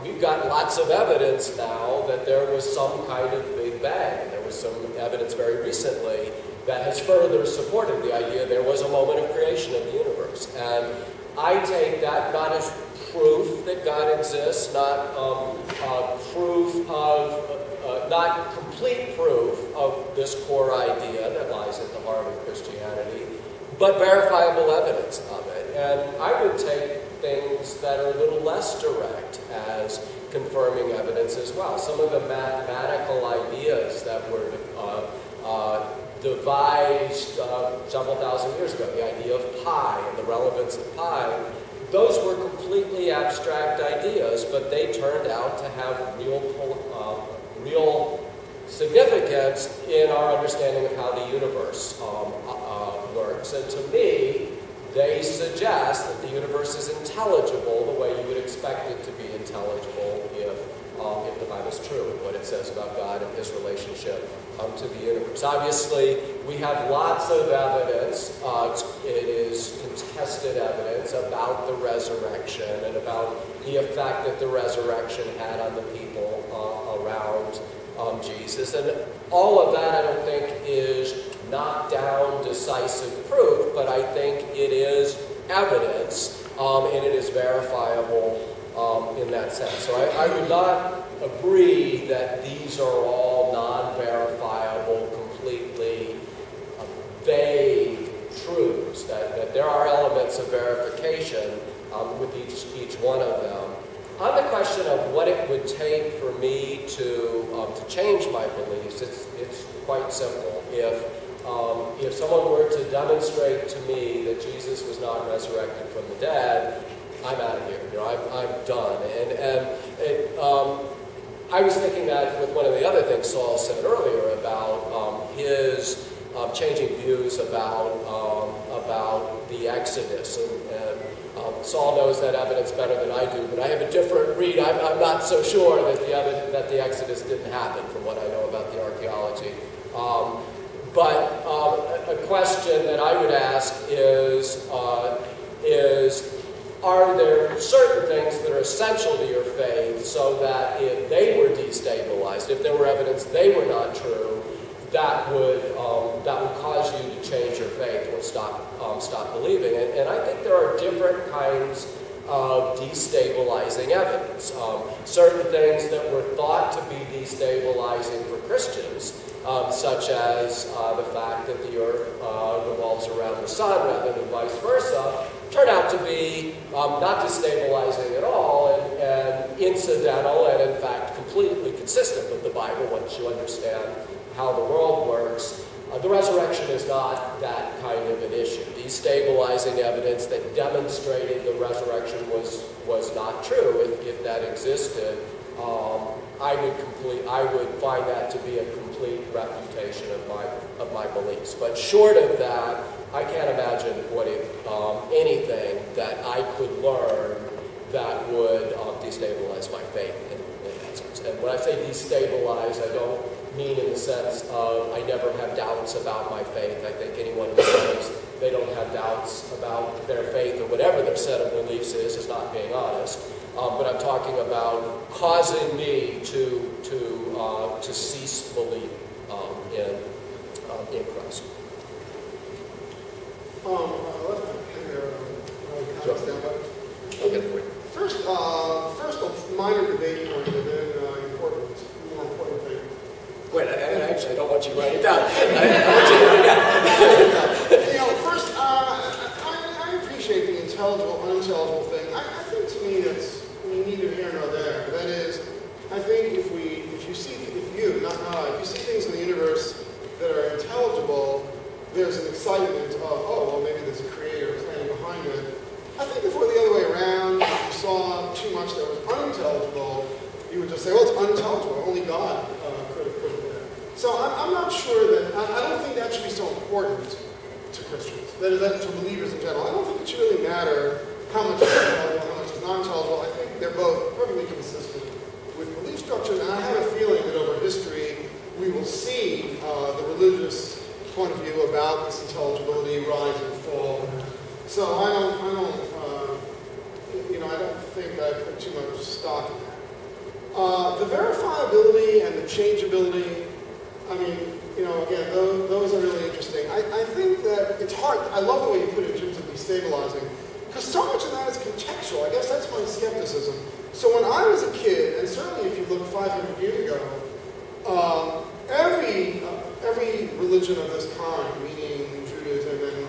Speaker 2: we've got lots of evidence now that there was some kind of Big Bang. There was some evidence very recently that has further supported the idea there was a moment of creation of the universe. And I take that not as proof that God exists, not proof of, not complete proof of this core idea that lies at the heart of Christianity, but verifiable evidence of it. And I would take things that are a little less direct as confirming evidence as well. Some of the mathematical ideas that were devised several thousand years ago, the idea of pi and the relevance of pi, those were completely abstract ideas, but they turned out to have real significance in our understanding of how the universe works. And to me, they suggest that the universe is intelligible the way you would expect it to be intelligible if the Bible is true and what it says about God and his relationship to the universe. Obviously, we have lots of evidence. It is contested evidence about the resurrection and about the effect that the resurrection had on the people around Jesus. And all of that, I don't think, is knock down decisive proof, but I think it is evidence, and it is verifiable in that sense. So I would not agree that these are all non-verifiable, completely vague truths, that there are elements of verification with each one of them. On the question of what it would take for me to change my beliefs, it's quite simple. If someone were to demonstrate to me that Jesus was not resurrected from the dead, I'm out of here. I'm done. And I was thinking that with one of the other things Saul said earlier about his changing views about the Exodus. And Saul knows that evidence better than I do, but I have a different read. I'm not so sure that the Exodus didn't happen from what I know about the archaeology. But a question that I would ask is are there certain things that are essential to your faith so that if they were destabilized, if there were evidence they were not true, that would cause you to change your faith or stop believing? And I think there are different kinds of destabilizing evidence. Certain things that were thought to be destabilizing for Christians, such as the fact that the earth revolves around the sun rather than vice versa, turn out to be not destabilizing at all and incidental and in fact completely consistent with the Bible once you understand how the world works. The resurrection is not that kind of an issue. Destabilizing evidence that demonstrated the resurrection was not true, if that existed, I would find that to be a complete refutation of my beliefs. But short of that, I can't imagine anything that I could learn that would destabilize my faith in that sense. And when I say destabilize, I don't mean in the sense of I never have doubts about my faith. I think anyone who says they don't have doubts about their faith or whatever their set of beliefs is not being honest. But I'm talking about causing me to cease belief in Christ. I'll get it for you.
Speaker 3: First, a minor debate point, and then more important thing.
Speaker 2: Wait, I actually don't want you to write it down. I want you to forget.
Speaker 3: First, I appreciate the intelligible, unintelligible thing. I think to me that's neither here nor there. That is, I think if you see things in the universe that are intelligible, there's an excitement of, oh, well, maybe there's a creator planning behind it. I think if it were the other way around, if you saw too much that was unintelligible, you would just say, well, it's unintelligible. Only God could have put it there. So I'm not sure that, I don't think that should be so important to Christians, that is, to believers in general. I don't think it should really matter how much is intelligible, how much is non-intelligible. I think they're both perfectly consistent with belief structures, and I have a feeling that over history we will see the religious point of view about this intelligibility rise and fall. So I don't think I put too much stock in that. The verifiability and the changeability, I mean, again, those are really interesting. I think that it's hard. I love the way you put it in terms of destabilizing, because so much of that is contextual. I guess that's my skepticism. So when I was a kid, and certainly if you look 500 years ago, every religion of this kind, meaning Judaism and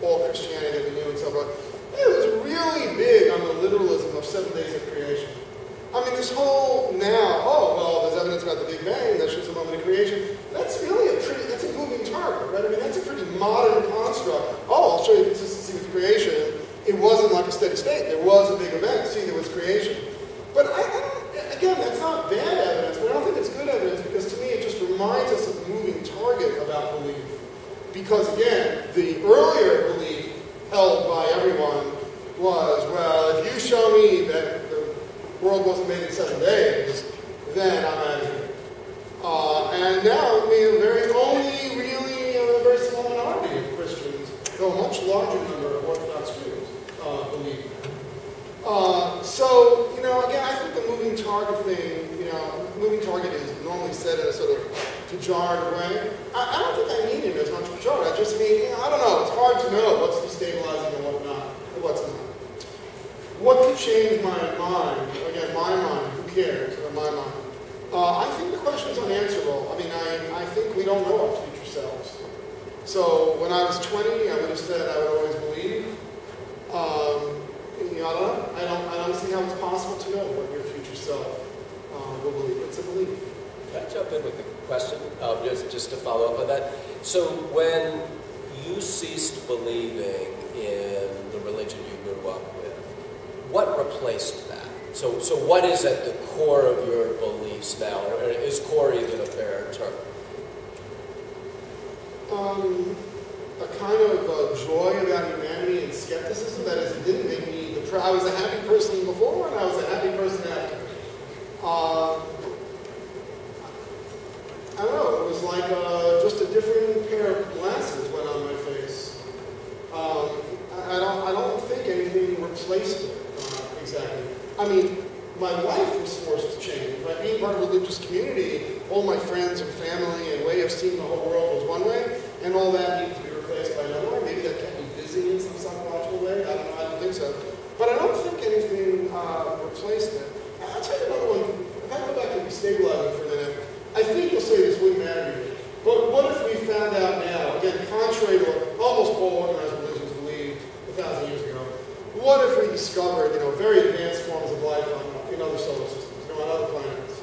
Speaker 3: all Christianity that we knew and so forth, it was really big on the literalism of 7 days of creation. I mean, this whole there's evidence about the Big Bang that shows a moment of creation. That's really that's a moving target, right? I mean, that's a pretty modern construct. I'll show you consistency with creation. It wasn't like a steady state. There was a big event. See, there was creation. But again, that's not bad evidence, but I don't think it's good evidence, because to me it just reminds us of the moving target about belief. Because again, the earlier belief held by everyone was, well, if you show me that the world wasn't made in 7 days, then I'm out of here. And now, I mean, only really a very small minority of Christians, though a much larger number of Orthodox Jews, believe that. So, again, I think the moving target thing, moving target is normally said in a sort of pejorative way. I don't think I mean it as much pejorative. I just mean, I don't know, it's hard to know what's destabilizing and what not, or what's not. What could change my mind? Again, my mind, who cares, or my mind? I think the question is unanswerable. I mean, I think we don't know our future selves. So when I was 20, I would have said I would always believe. I don't know. I don't see how it's possible to know what your future self will believe. It's a belief.
Speaker 2: Can I jump in with a question, just to follow up on that? So when you ceased believing in the religion you grew up with, what replaced that? So what is at the core of your beliefs now? Or is core even a fair term?
Speaker 3: A kind of joy about humanity and skepticism. That is, it didn't make me I was a happy person before, and I was a happy person after. I don't know, it was like just a different pair of glasses went on my face. I don't think anything replaced it exactly. I mean, my life was forced to change. By being part of a religious community, all my friends and family and way of seeing the whole world was one way, and all that needed to be replaced by another way. Maybe that kept me busy in some psychological way. I don't know, I don't think so. But I don't think anything replaced it. I'll tell you another one. If I go back to destabilizing for a minute, I think you'll say this wouldn't matter to you. But what if we found out now, again, contrary to what almost all organized religions believed 1,000 years ago, what if we discovered, very advanced forms of life in other solar systems, on other planets?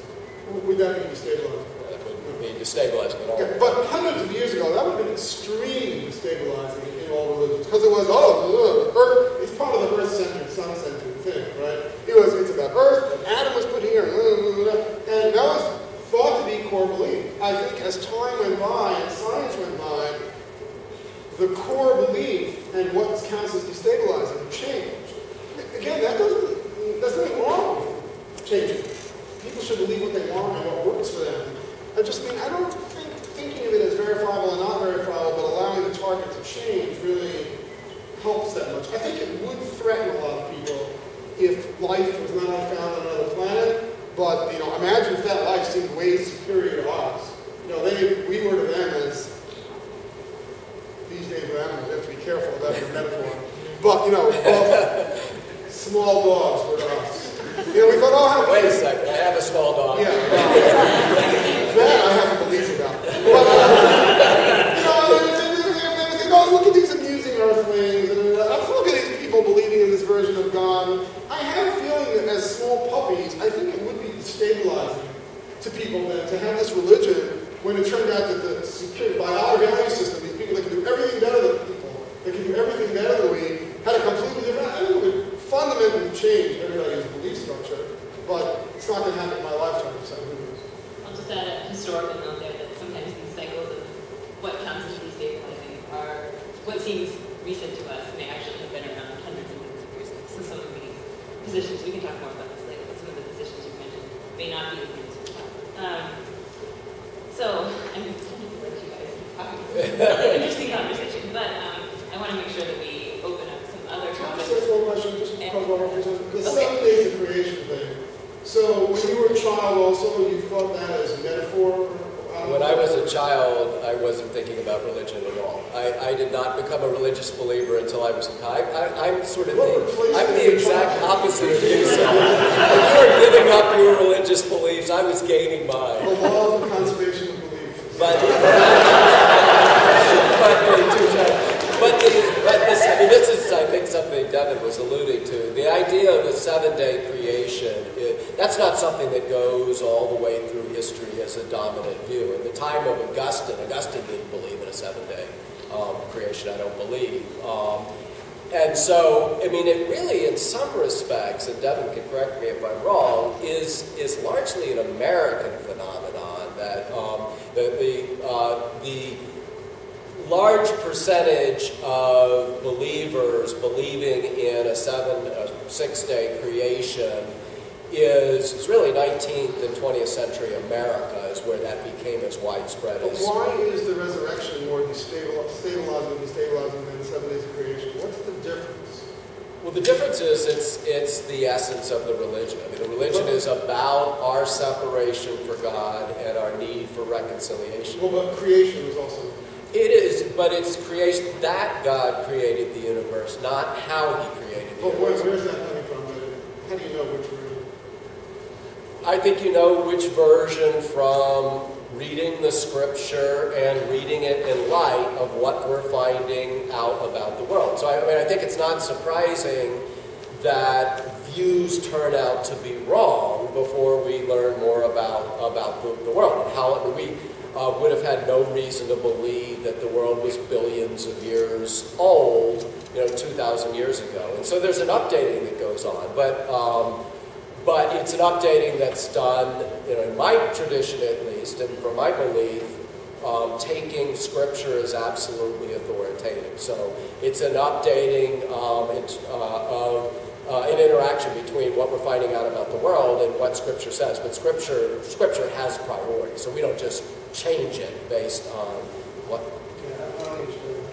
Speaker 3: Would that be destabilizing?
Speaker 2: That would be destabilizing at all.
Speaker 3: Okay, but hundreds of years ago, that would have been extremely destabilizing in all religions, because it was, Earth, it's part of the Earth-centered, sun-centered thing, right? It's about Earth, and Adam was put here, and that was thought to be core belief. I think as time went by and science went by, the core belief and what counts as destabilizing changed. Again, there's nothing wrong with changing. People should believe what they want and what works for them. I don't think thinking of it as verifiable and not verifiable, but allowing the target to change really helps that much. I think it would threaten a lot of people if life was not only found on another planet, but imagine if that life seemed way superior to us. We were to them as these days with animals. You have to be careful about your metaphor. But small dogs were to us. We thought,
Speaker 2: wait a second, I have a small dog.
Speaker 3: Yeah, that I have a belief about. But, they think, look at these amusing earthlings, and look at these people believing in this version of God. I have a feeling that as small puppies, I think it would be destabilizing to people then to have this religion when it turned out that by our value system, these people that can do everything better than people, that can do everything better than we, had a completely different, I think it would fundamentally change everybody's belief structure, but it's not going to happen in my lifetime, so who knows?
Speaker 4: I'll just add a historical note there that sometimes seems recent to us may actually have been around hundreds and hundreds of years ago. So some of these positions, we can talk more about this later, but some of the positions you mentioned may not be as new as we thought. So I'm excited to let you guys talk. It's an interesting conversation, but I want to make sure that we open up some other topics.
Speaker 3: Just one question, just because one more reason. The 7 days of creation thing. So when you were a child also, you thought that as a metaphor?
Speaker 2: When I was a child, I wasn't thinking about religion at all. I did not become a religious believer until I was a child. I'm sort of I'm the exact opposite of you. So when you were giving up your religious beliefs, I was gaining mine.
Speaker 3: The law of conservation of belief.
Speaker 2: This is, I think, something Devin was alluding to. The idea of a 7-day creation, that's not something that goes all the way through history as a dominant view. In the time of Augustine didn't believe in a 7-day creation, I don't believe. And so, I mean, it really, in some respects, and Devin can correct me if I'm wrong, is largely an American phenomenon that the large percentage of believers believing in a 6-day creation is really 19th and 20th century America is where that became as widespread as.
Speaker 3: Why is the resurrection more stabilizing than the 7 days of creation? What's the difference?
Speaker 2: Well, the difference is it's the essence of the religion. I mean, the religion is about our separation for God and our need for reconciliation.
Speaker 3: Well, but creation is also.
Speaker 2: It is, but it's creation that God created the universe, not how He created the universe.
Speaker 3: But where's that coming from? How do you know which version?
Speaker 2: I think you know which version from reading the scripture and reading it in light of what we're finding out about the world. So I think it's not surprising that views turn out to be wrong before we learn more about the world and how we would have had no reason to believe that the world was billions of years old, 2,000 years ago. And so there's an updating that goes on, but it's an updating that's done, in my tradition at least, and from my belief, taking Scripture as absolutely authoritative. So it's an updating of an interaction between what we're finding out about the world and what Scripture says. But Scripture has priority, so we don't just change it based on what.
Speaker 3: Yeah, I understand.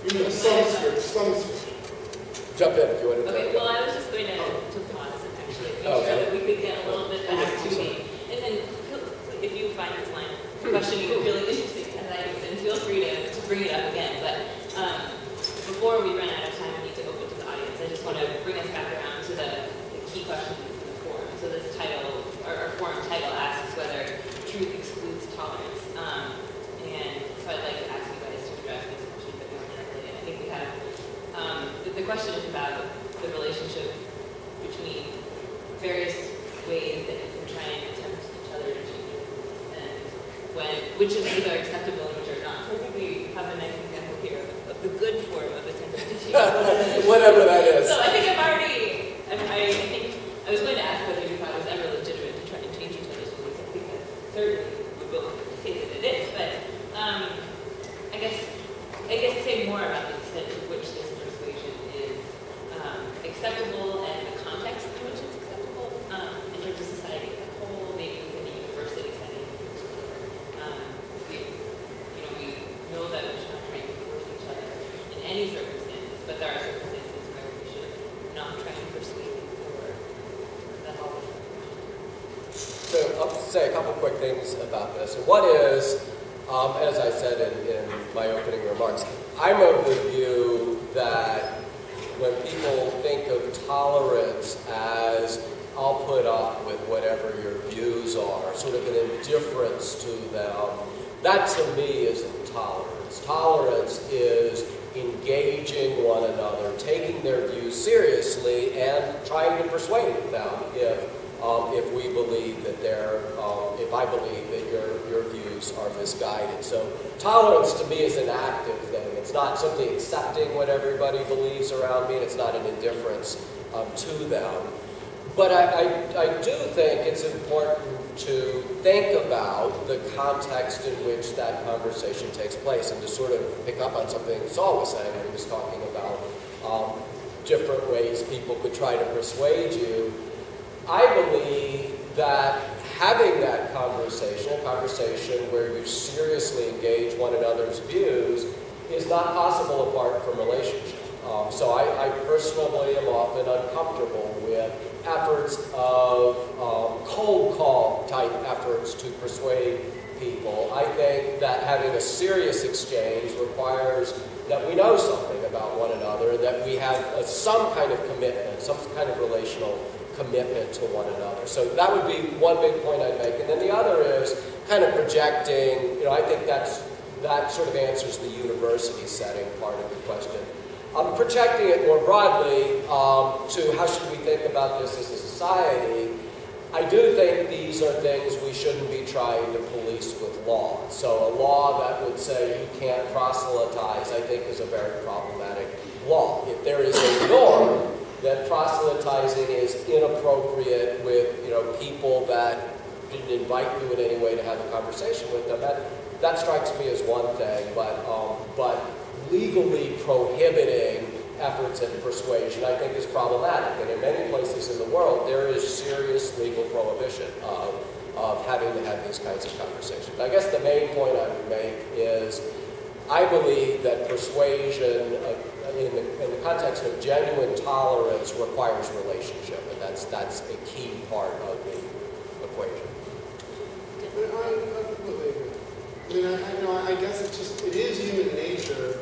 Speaker 3: You mean some Scripture.
Speaker 2: Jump in if you want to.
Speaker 4: Okay, well, I was just going to pause and actually make sure that we could get a little bit back to me. And then if you find this line of questioning really interesting, as I do, then feel free to bring it up again. But before we run out of time, we need to open to the audience. I just want to bring us back around to the key question in the forum. So this title, our forum title asks whether truth excludes tolerance. And so I'd like to ask you guys to address this question a bit more directly. And I think we have, the question is about the relationship between various ways that you can try and tempt each other to change it, and which of these are acceptable and which are not. So I think we have a nice example here of the good form of attempting to change it.
Speaker 2: Whatever that is.
Speaker 4: So I think I think I was going to ask whether you thought it was ever legitimate to try and change each other's beliefs. I think that certainly we both say that it is, but I guess to say more about the extent to which this persuasion is acceptable and the context in which it's acceptable in terms of society as a whole, maybe within a university setting. We know that we should not try and force each other in any circumstances, but there are circumstances where we should not try and persuade for the help.
Speaker 2: So I'll say a couple quick things about this. And one is, as I said in my opening remarks, I'm of the view that when people think of tolerance as I'll put up with whatever your views are, sort of an indifference to them, that to me isn't tolerance. Tolerance is engaging one another, taking their views seriously, and trying to persuade them if we believe that if I believe that your views are misguided. So tolerance to me is an active thing. It's not simply accepting what everybody believes around me, and it's not an indifference to them. But I do think it's important to think about the context in which that conversation takes place, and to sort of pick up on something Saul was saying when he was talking about different ways people could try to persuade you. I believe that having that conversation, a conversation where you seriously engage one another's views, is not possible apart from relationship. So I personally am often uncomfortable with efforts of cold call type efforts to persuade people. I think that having a serious exchange requires that we know something about one another, that we have some kind of commitment, some kind of relational commitment to one another. So that would be one big point I'd make. And then the other is kind of projecting, I think that sort of answers the university setting part of the question. Projecting it more broadly to how should we think about this as a society, I do think these are things we shouldn't be trying to police with law. So a law that would say you can't proselytize, I think, is a very problematic law. If there is a norm that proselytizing is inappropriate with people that didn't invite you in any way to have a conversation with them, that strikes me as one thing. But legally prohibiting efforts at persuasion, I think, is problematic. And in many places in the world, there is serious legal prohibition of having to have these kinds of conversations. I guess the main point I would make is I believe that persuasion in the context of genuine tolerance requires relationship, and that's a key part of the equation.
Speaker 3: I completely agree. I guess it is human nature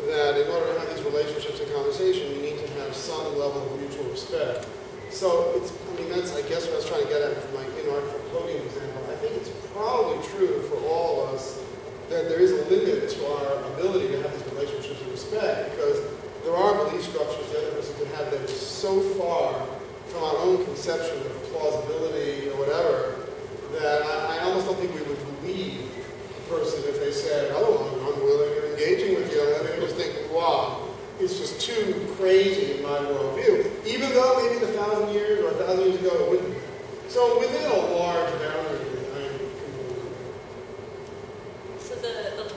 Speaker 3: that in order to have these relationships and conversation, you need to have some level of mutual respect. So that's, I guess, what I was trying to get at with my inartful podium example. I think it's probably true for all of us that there is a limit to our ability to have these relationships of respect, because there are belief structures that other person could have that are so far from our own conception of plausibility or whatever, that I almost don't think we would believe the person if they said, oh, I'm willing or engaging with you. I mean, just think, wow, it's just too crazy in my worldview. Even though maybe 1,000 years or 1,000 years ago it wouldn't be. So within a large boundary,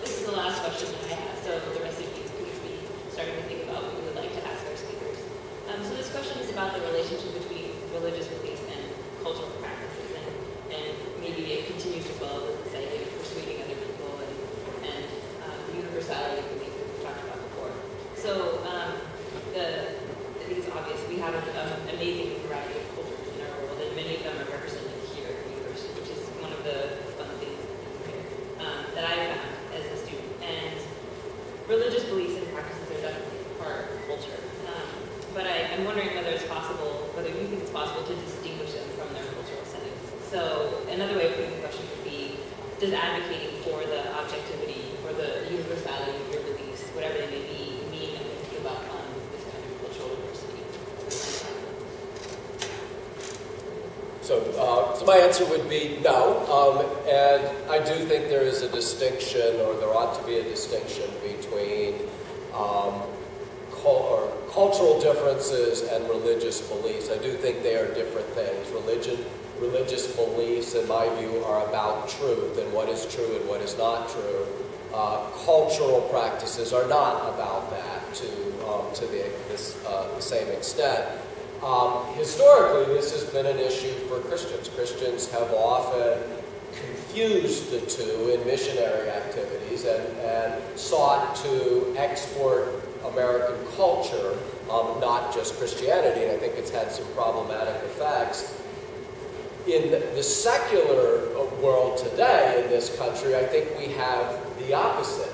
Speaker 4: this is the last question that I have, so the rest of you please be starting to think about what we would like to ask our speakers. So this question is about the relationship between religious beliefs and cultural practices, and maybe it continues to develop with this idea of persuading other people and the universality of belief that we've talked about before. So I think it's obvious we have an amazing variety of cultures in our world, and many of them are represented here at the university, which is one of the fun things that I found as a student. And religious beliefs and practices are definitely part of culture. But I'm wondering whether you think it's possible to distinguish them from their cultural settings. So another way of putting the question would be, does advocating for the objectivity or the universality of your beliefs, whatever they may be, mean that we give up on this kind of cultural diversity?
Speaker 2: So my answer would be no, and I do think there is a distinction, or there ought to be a distinction between cultural differences and religious beliefs. I do think they are different things. Religious beliefs, in my view, are about truth and what is true and what is not true. Cultural practices are not about that to the same extent. Historically, this has been an issue for Christians. Christians have often confused the two in missionary activities and sought to export American culture, not just Christianity, and I think it's had some problematic effects. In the secular world today in this country, I think we have the opposite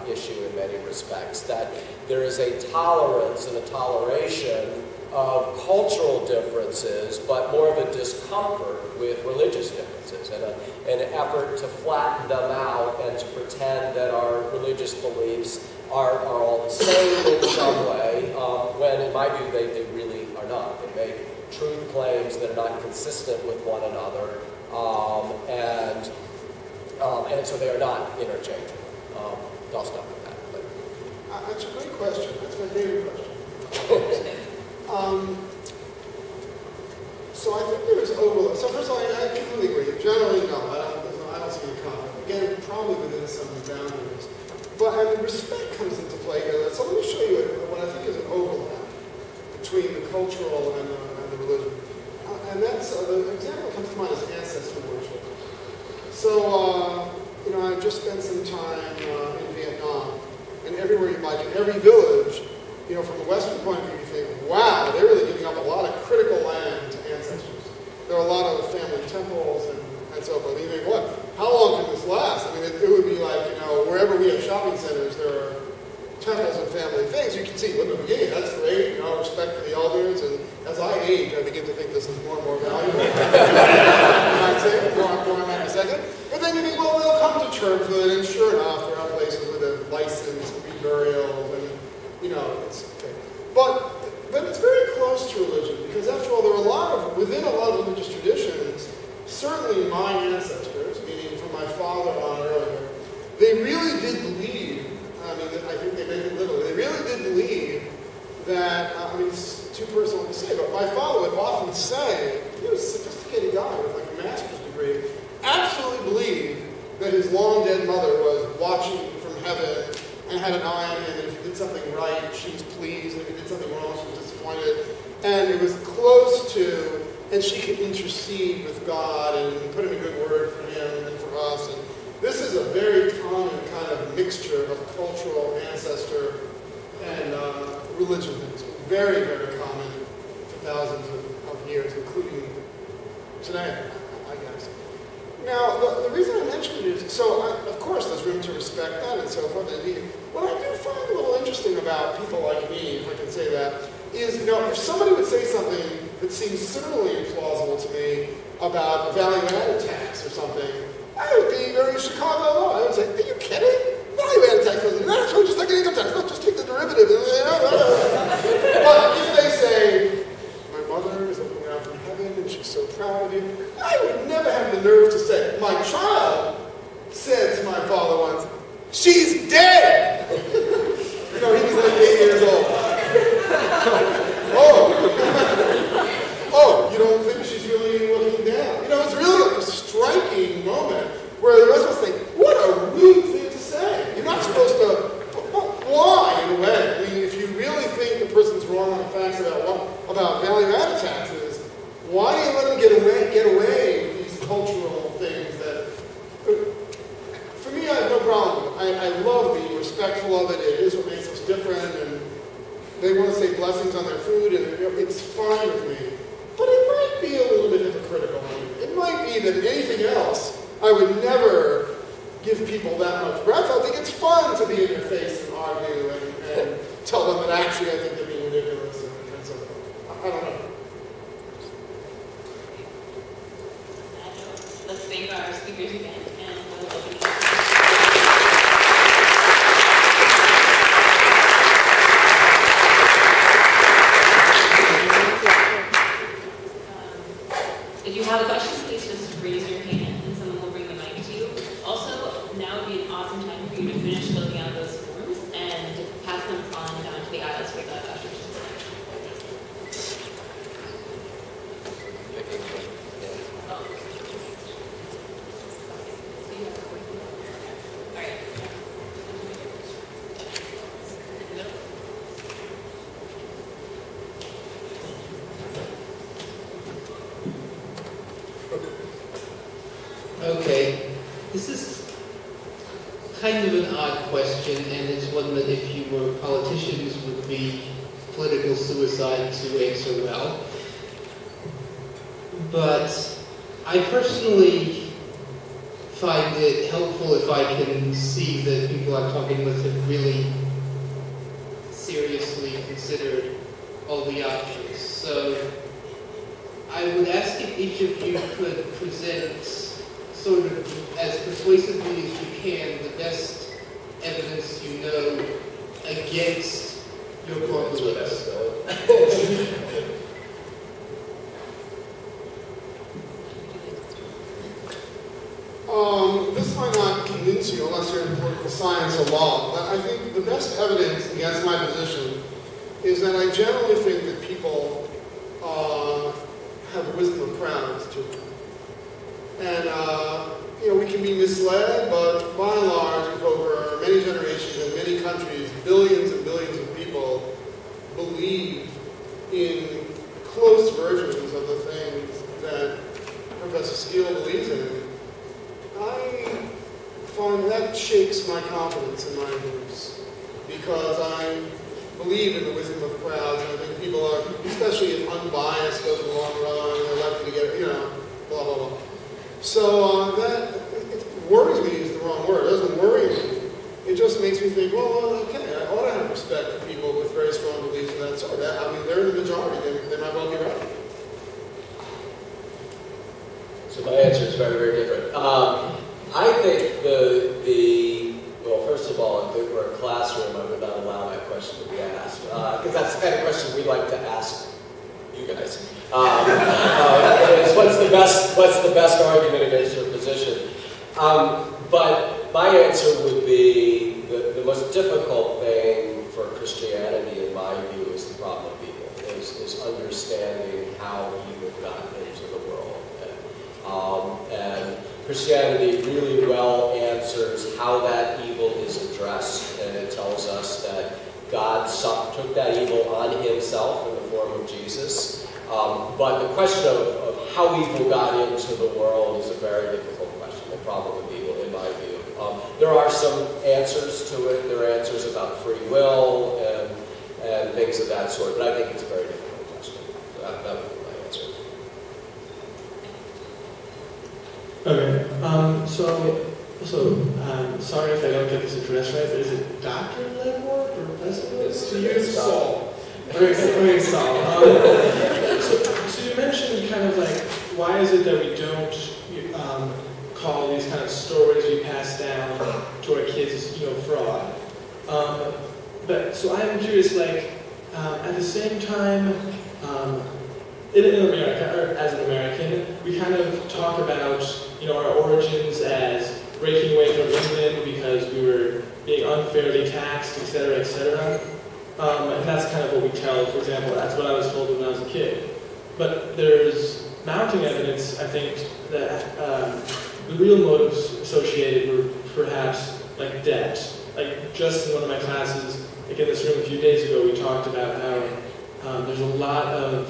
Speaker 2: issue in many respects, that there is a tolerance and a toleration of cultural differences, but more of a discomfort with religious differences, and an effort to flatten them out and to pretend that our religious beliefs are all the same in some way, when in my view they really are not. They make truth claims that are not consistent with one another, and so they are not interchangeable. I'll stop with that. But.
Speaker 3: That's a great question. That's my favorite question. So I think there's overlap. So first of all, I completely agree. Generally, no, I don't see any conflict. Again, probably within some boundaries. But respect comes into play here. So let me show you what I think is an overlap between the cultural and the religion. And that's, the example that comes to mind is ancestor worship. So, I just spent some time in Vietnam, and everywhere you might, in every village, from the Western point of view, you think, wow, they're really giving up a lot of critical land to ancestors. There are a lot of family temples and so forth. You think, what? How long can this last? I mean, it would be like, wherever we have shopping centers, there are temples and family things. You can see, look at the beginning, that's great, respect for the elders. And as I age, I begin to think this is more and more valuable. I might say, more on that in a second. But then you think, well, they'll come to churchhood, and sure enough, there are places with a license, reburial, and it's okay. But it's very close to religion, because after all, there are within a lot of religious traditions, certainly my ancestors, meaning from my father on earlier, they really did believe, I think they made it literally, they really did believe that, it's too personal to say, but my father would often say, he was a sophisticated guy with like a master's degree, absolutely believed that his long dead mother was watching from heaven and had an eye on him, and if he did something right, she was pleased, and if he did something wrong, she was disappointed. And it was close to, and she could intercede with God and put in a good word for him and for us. And this is a very common kind of mixture of cultural ancestor and religion things. Very, very common for thousands of years, including today, I guess. Now, the reason I mentioned it is, of course, there's room to respect that and so forth. What I do find a little interesting about people like me, if I can say that, is, if somebody would say something that seems similarly implausible to me about a value-added tax or something, I would be very Chicago law. I would say, are you kidding? Value-added tax doesn't matter. It's just like an income tax. No, just take the derivative. But if they say, my mother is looking out from heaven and she's so proud of you, I would never have the nerve to say, my child said to my father once, she's dead! He was like 8 years old. Oh, you don't think she's really looking down? It's really like a striking moment where the rest of us think, what a rude thing to say. You're not supposed to, why, in a way? I mean, if you really think the person's wrong on the facts about value-added taxes, why do you let them get away with these cultural things that, for me, I have no problem with it. I love being respectful of it. It is what makes us different, and they want to say blessings on their food, and it's fine with me. But it might be a little bit hypocritical. It might be that anything else, I would never give people that much breath. I think it's fun to be in their face and argue and tell them that actually I think they're being ridiculous and so forth. I don't know.
Speaker 4: Let's thank our speakers again, and we'll open it up. If you have a question, please just raise your hand and someone will bring the mic to you. Also, now would be an awesome time for you to finish filling out those forms and pass them on down to the aisles for the ushers to sign. All right.
Speaker 5: Okay, this is kind of an odd question, and it's one that if you were politicians would be political suicide to answer well. But I personally find it helpful if I can see that people I'm talking with have really seriously considered all the options. So I would ask if each of you could present sort of as persuasively as you can the best evidence you know against your formulates.
Speaker 3: This might not convince you unless you're in political science or law, but I think the best evidence against my position is that I generally think that people have the wisdom of crowds too. And we can be misled, but by and large, if over many generations and many countries, billions and billions of people believe in close versions of the things that Professor Skeel believes in, I find that shakes my confidence in my beliefs, because I believe in the wisdom of crowds, and I think people are, especially if unbiased over the long run, they're likely to get, blah, blah, blah. So that worries me is the wrong word. It doesn't worry me. It just makes me think, well, okay, I ought to have respect for people with very strong beliefs of that sort. I mean, they're in the majority. They might well be right.
Speaker 2: So my answer is very, very different. I think well, first of all, if it were a classroom, I would not allow that question to be asked, because that's the kind of question we like to ask you guys. What's the best argument against your position? But my answer would be the most difficult thing for Christianity, in my view, is the problem of evil, is understanding how evil got into the world. And Christianity really well answers how that evil is addressed, and it tells us that God took that evil on himself in the form of Jesus. But the question of how evil got into the world is a very difficult question, the problem of evil, in my view. There are some answers to it. There are answers about free will and things of that sort, but I think it's a very difficult question. That would be my answer.
Speaker 6: Okay, sorry if I don't get this address right, but is it Dr. Levmore, Professor?
Speaker 2: It's
Speaker 3: Saul.
Speaker 6: Okay, Saul. So you mentioned kind of like, why is it that we don't call these kind of stories we pass down to our kids, fraud? But so I'm curious, like, at the same time, in America, or as an American, we kind of talk about, our origins as breaking away from England because we were being unfairly taxed, et cetera, and that's kind of what we tell. For example, that's what I was told when I was a kid. But there's mounting evidence, I think, that the real motives associated were perhaps like debt. Like just in one of my classes, like in this room a few days ago, we talked about how there's a lot of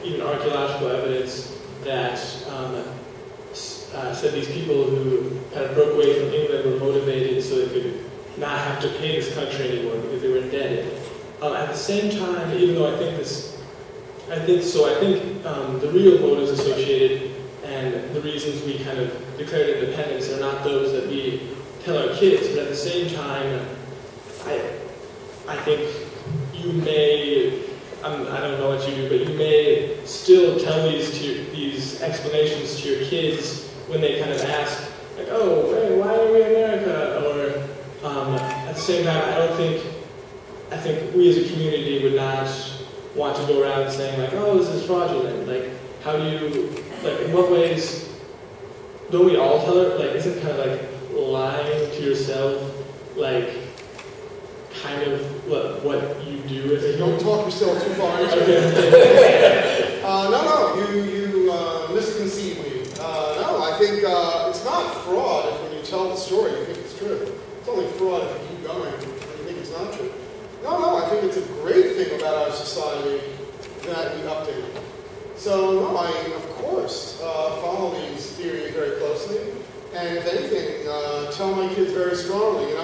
Speaker 6: even archaeological evidence that said these people who kind of broke away from England were motivated so they could not have to pay this country anymore because they were indebted. At the same time, even though I think the real motives associated and the reasons we kind of declared independence are not those that we tell our kids, but at the same time, I think you may, I don't know what you do, but you may still tell these explanations to your kids when they kind of ask, like, oh, hey, why are we in America? Or at the same time, I think we as a community would not want to go around saying like, oh, this is fraudulent. Like, how do you, like, in what ways don't we all tell it? Like, isn't kind of like lying to yourself, like, kind of what you do as a
Speaker 3: Don't talk yourself too far into
Speaker 6: Okay.
Speaker 3: it. You misconceive me. No, I think it's not fraud if when you tell the story you think it's true. It's only fraud if you keep going and you think it's not true. No, I think it's a great thing about our society that we update. So, no, I, of course, follow these theories very closely. And if anything, tell my kids very strongly,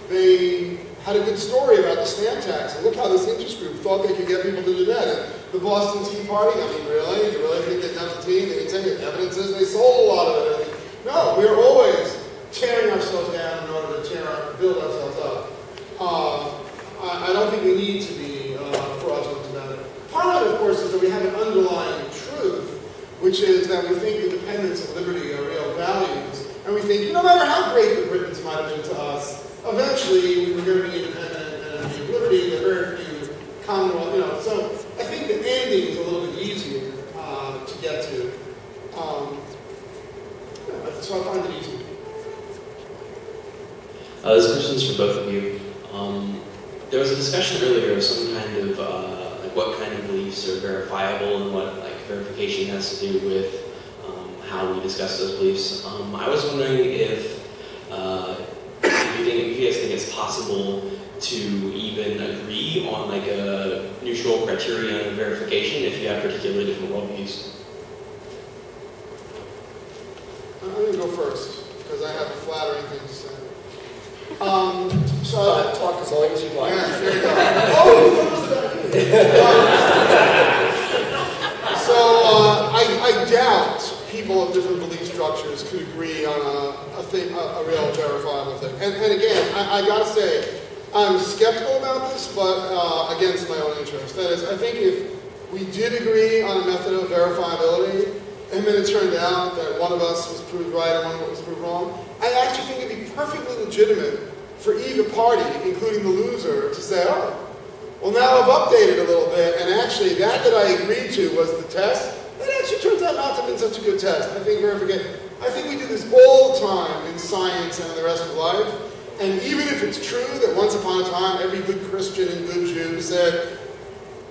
Speaker 3: They had a good story about the stamp tax. And look how this interest group thought they could get people to do that. And the Boston Tea Party, I mean, really? You really think that that's a tea? Evidence is they sold a lot of it. No, we're always tearing ourselves down in order to build ourselves up. I don't think we need to be fraudulent about it. Part of it, of course, is that we have an underlying truth, which is that we think independence and liberty are real values. And we think, no matter how great the Britons might have been to us, eventually we were going to be independent and be liberty. There are very few Commonwealth, So I think the ending is a little bit easier to get to. So I find it easy.
Speaker 7: This question is for both of you. There was a discussion earlier of some kind of like what kind of beliefs are verifiable and what like verification has to do with how we discuss those beliefs. I was wondering if you guys think it's possible to even agree on like a neutral criterion of verification if you have particularly different worldviews.
Speaker 3: I'm going to go first, because I have a flattering thing to say.
Speaker 2: Talk as long as you like.
Speaker 3: Yeah, there you go. I doubt people of different belief structures could agree on a real verifiable thing. And again, I got to say, I'm skeptical about this, but against my own interest. That is, I think if we did agree on a method of verifiability, and then it turned out that one of us was proved right and one of us was proved wrong, I actually think it'd be perfectly legitimate for either party, including the loser, to say, oh, well now I've updated a little bit, and actually that I agreed to was the test. That actually turns out not to have been such a good test. I think we do this all the time in science and in the rest of life. And even if it's true that once upon a time every good Christian and good Jew said,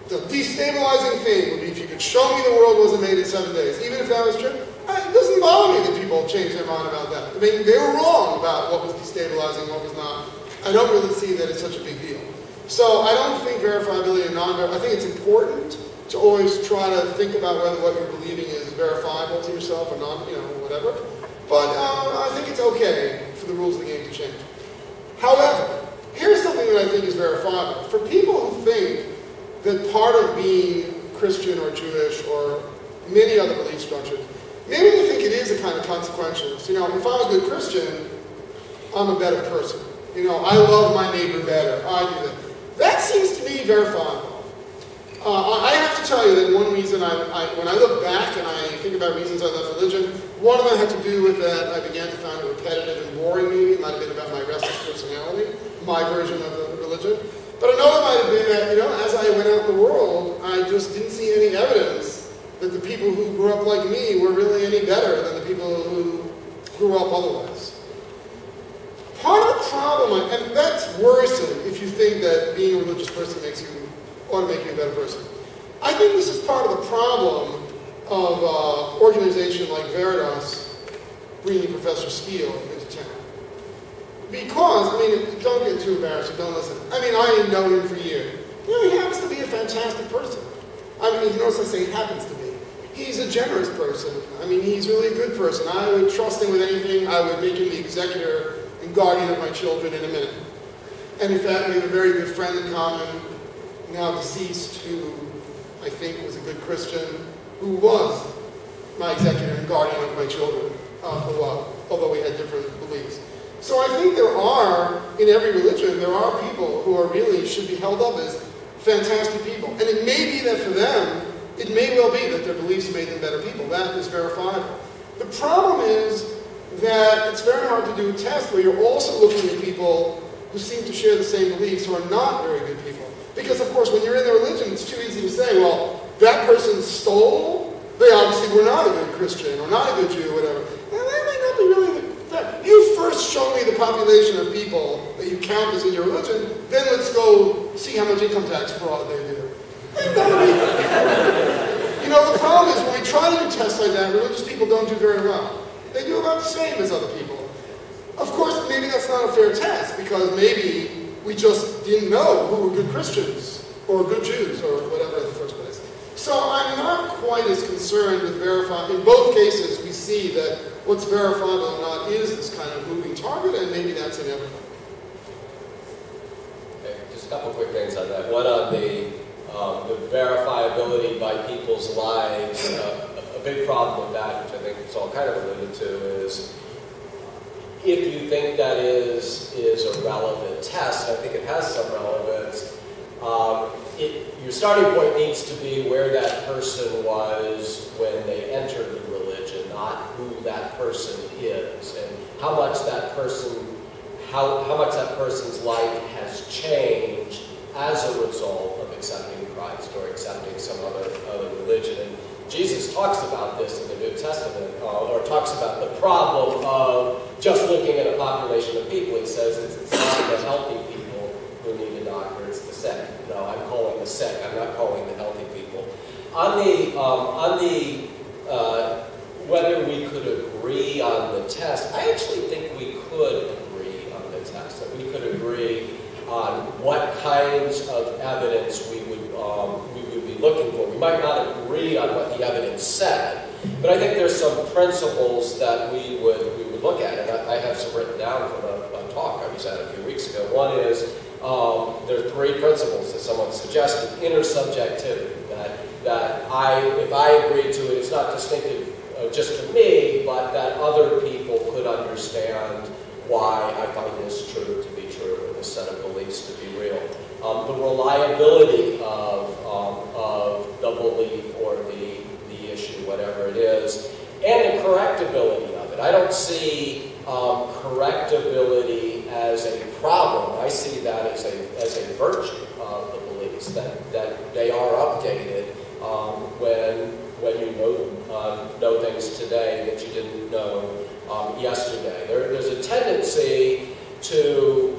Speaker 3: the destabilizing thing would be if you could show me the world wasn't made in 7 days. Even if that was true, it doesn't bother me that people change their mind about that. I mean, they were wrong about what was destabilizing, what was not. I don't really see that it's such a big deal. So I don't think verifiability and non-verifiability, I think it's important to always try to think about whether what you're believing is verifiable to yourself or not, whatever. But I think it's okay for the rules of the game to change. However, here's something that I think is verifiable. For people who think that part of being Christian or Jewish or many other belief structures, maybe they think it is a kind of consequentialist. If I'm a good Christian, I'm a better person. I love my neighbor better. I do that. That seems to me verifiable. I have to tell you that one reason when I look back and I think about reasons I left religion, one of them had to do with that I began to find it repetitive and boring maybe. It might have been about my restless personality, my version of the religion. But another might have been that, as I went out in the world, I just didn't see any evidence that the people who grew up like me were really any better than the people who grew up otherwise. Part of the problem, and that's worrisome if you think that being a religious person ought to make you a better person. I think this is part of the problem of an organization like Veritas bringing Professor Skeel into town. Because, don't get too embarrassed, don't listen. I know him for years. He happens to be a fantastic person. You notice I say happens to be. He's a generous person. He's really a good person. I would trust him with anything. I would make him the executor and guardian of my children in a minute. And in fact, we have a very good friend in common, now deceased, who I think was a good Christian, who was my executor and guardian of my children for a while, although we had different beliefs. So I think there are, in every religion, there are people who are really should be held up as fantastic people. And it may be that for them, it may well be that their beliefs made them better people. That is verifiable. The problem is that it's very hard to do a test where you're also looking at people who seem to share the same beliefs who are not very good people. Because, of course, when you're in the religion, it's too easy to say, well, that person stole, they obviously were not a good Christian or not a good Jew or whatever. And that may not be really the fact. You first show me the population of people that you count as in your religion, then let's go see how much income tax fraud they do. And that would be, the problem is when we try to do tests like that, religious people don't do very well. They do about the same as other people. Of course, maybe that's not a fair test, because maybe we just didn't know who were good Christians or good Jews or whatever in the first place. So I'm not quite as concerned with verifying. In both cases, we see that what's verifiable or not is this kind of moving target, and maybe that's inevitable.
Speaker 2: Okay, just a couple quick things on that. One on the verifiability by people's lives. A big problem with that, which I think Saul kind of alluded to, is if you think that is a relevant test, I think it has some relevance, your starting point needs to be where that person was when they entered the religion, not who that person is, and how much that person's life has changed as a result of accepting Christ or accepting some other religion. And Jesus talks about this in the New Testament, or talks about the problem of just looking at a population of people. He says it's not the healthy people who need a doctor, it's the sick. No, I'm calling the sick, I'm not calling the healthy people. On the whether we could agree on the test, I actually think we could agree on the test. That we could agree on what kinds of evidence we would be looking for. We might not agree on what the evidence said, but I think there's some principles that we would look at, and I have some written down from a talk I was at a few weeks ago. One is there are 3 principles that someone suggested. Intersubjectivity, that if I agree to it, it's not distinctive just to me, but that other people could understand why I find this true to be true, or this set of beliefs to be real. The reliability of the belief or the issue, whatever it is, and the correctability of it. I don't see correctability as a problem. I see that as a virtue of the beliefs, that they are updated when you know things today that you didn't know yesterday. There's a tendency to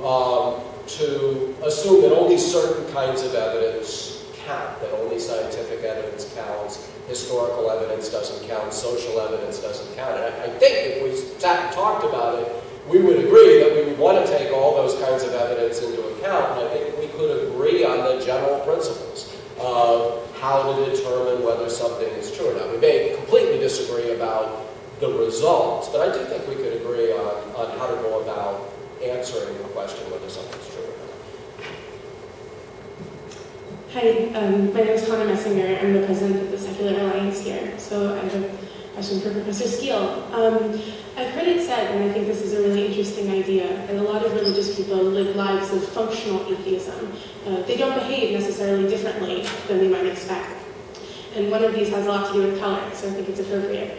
Speaker 2: assume that only certain kinds of evidence count, that only scientific evidence counts, historical evidence doesn't count, social evidence doesn't count. And I think if we sat and talked about it, we would agree that we would want to take all those kinds of evidence into account, and I think we could agree on the general principles of how to determine whether something is true or not. We may completely disagree about the results, but I do think we could agree on how to go about answering the question whether something's true or not.
Speaker 8: Hi, my name is Connor Messinger. I'm the president of the Secular Alliance here. So I have a question for Professor Skeel. I've heard it said, and I think this is a really interesting idea, that a lot of religious people live lives of functional atheism. They don't behave necessarily differently than we might expect. And one of these has a lot to do with color, so I think it's appropriate.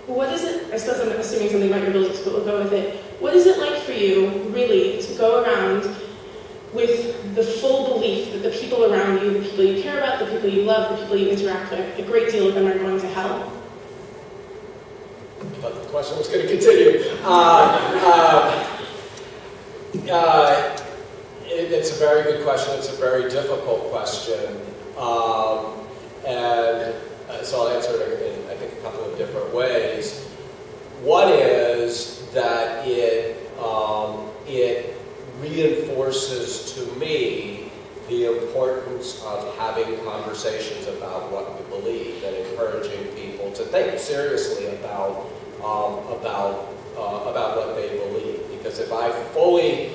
Speaker 8: What is it, I suppose I'm assuming something about your beliefs, but we'll go with it. What is it like for you, really, to go around with the full belief that the people around you, the people you care about, the people you love, the people you interact with, a great deal of them are going to hell?
Speaker 2: I thought the question was going to continue. It's a very good question. It's a very difficult question. So I'll answer it in, I think, a couple of different ways. One is that it reinforces to me the importance of having conversations about what we believe and encouraging people to think seriously about what they believe. Because if I'm fully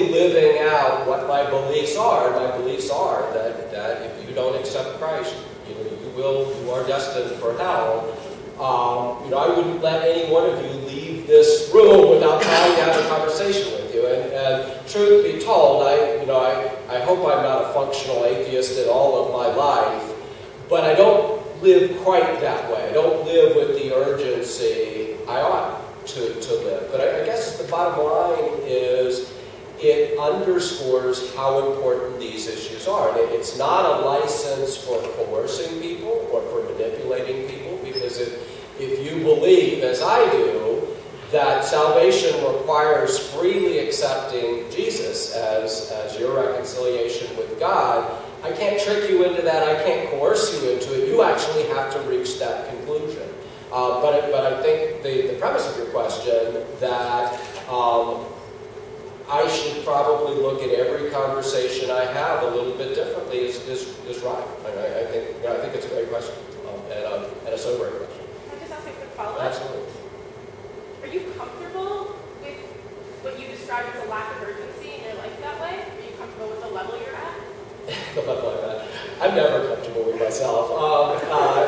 Speaker 2: living out what my beliefs are that if you don't accept Christ, you are destined for hell. I wouldn't let any one of you leave this room without trying to have a conversation with you. And truth be told, I hope I'm not a functional atheist in all of my life, but I don't live quite that way. I don't live with the urgency I ought to live. But I guess the bottom line is it underscores how important these issues are. It's not a license for coercing people or for manipulating people, because if you believe, as I do, that salvation requires freely accepting Jesus as your reconciliation with God, I can't trick you into that. I can't coerce you into it. You actually have to reach that conclusion. But I think the premise of your question, that I should probably look at every conversation I have a little bit differently is right. I think it's a great question and a sobering question.
Speaker 9: Can I just ask a quick follow-up?
Speaker 2: Absolutely.
Speaker 9: Are you comfortable with what you describe as a lack of urgency in your life that way? Are you comfortable with the level you're at?
Speaker 2: The level I'm at. I'm never comfortable with myself,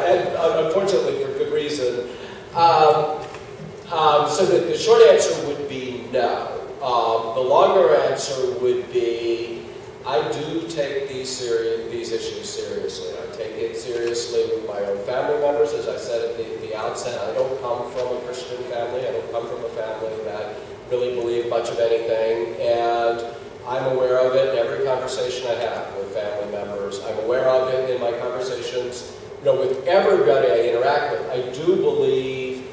Speaker 2: and unfortunately for good reason. So the short answer would be no. The longer answer would be, I do take these issues seriously. I take it seriously with my own family members. As I said at the outset, I don't come from a Christian family. I don't come from a family that really believe much of anything, and I'm aware of it in every conversation I have with family members. I'm aware of it in my conversations, with everybody I interact with. I do believe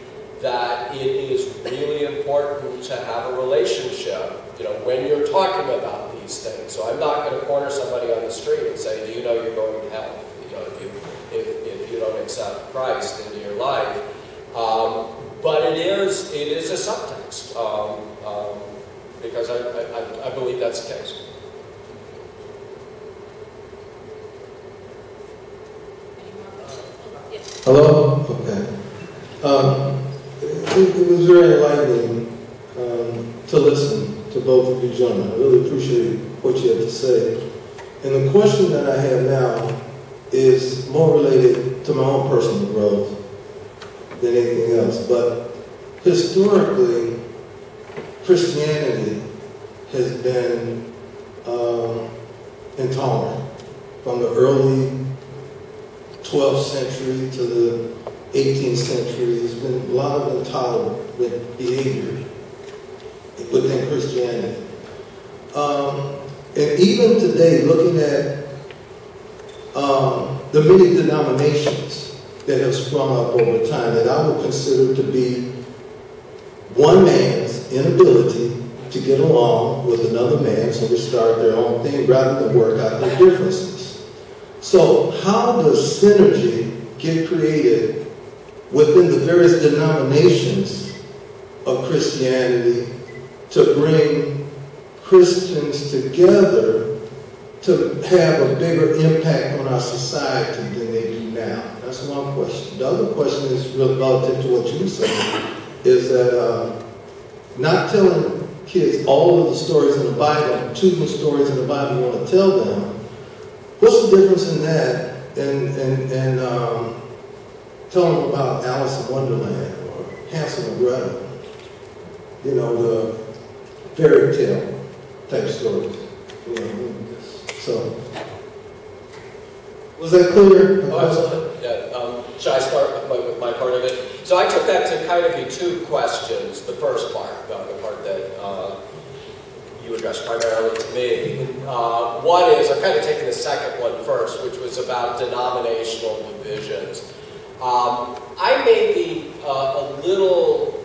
Speaker 2: that it is really important to have a relationship, when you're talking about these things. So I'm not going to corner somebody on the street and say, do you know you're going to hell? accept Christ into your life. But it is a subtext, because I believe that's the case.
Speaker 10: Hello? Okay. It was very enlightening to listen to both of you gentlemen. I really appreciate what you had to say. And the question that I have now is more related to my own personal growth than anything else. But historically, Christianity has been intolerant from the early 12th century to the 18th century. There's been a lot of intolerant behavior within Christianity. And even today, looking at the many denominations that have sprung up over time that I would consider to be one man's inability to get along with another man, so they start their own thing rather than work out their differences. So how does synergy get created within the various denominations of Christianity to bring Christians together to have a bigger impact on our society than they do now? That's one question. The other question is relative to what you were saying, is that not telling kids all of the stories in the Bible, choosing the stories in the Bible you want to tell them. What's the difference in that and telling them about Alice in Wonderland or Hansel and Gretel? You know, the fairy tale type stories. You know, so, was that clear?
Speaker 2: Oh, absolutely. Yeah. Should I start with my part of it? So I took that to kind of be two questions. The first part, the part that you addressed primarily to me. One is, I'm kind of taking the second one first, which was about denominational divisions. I may be a little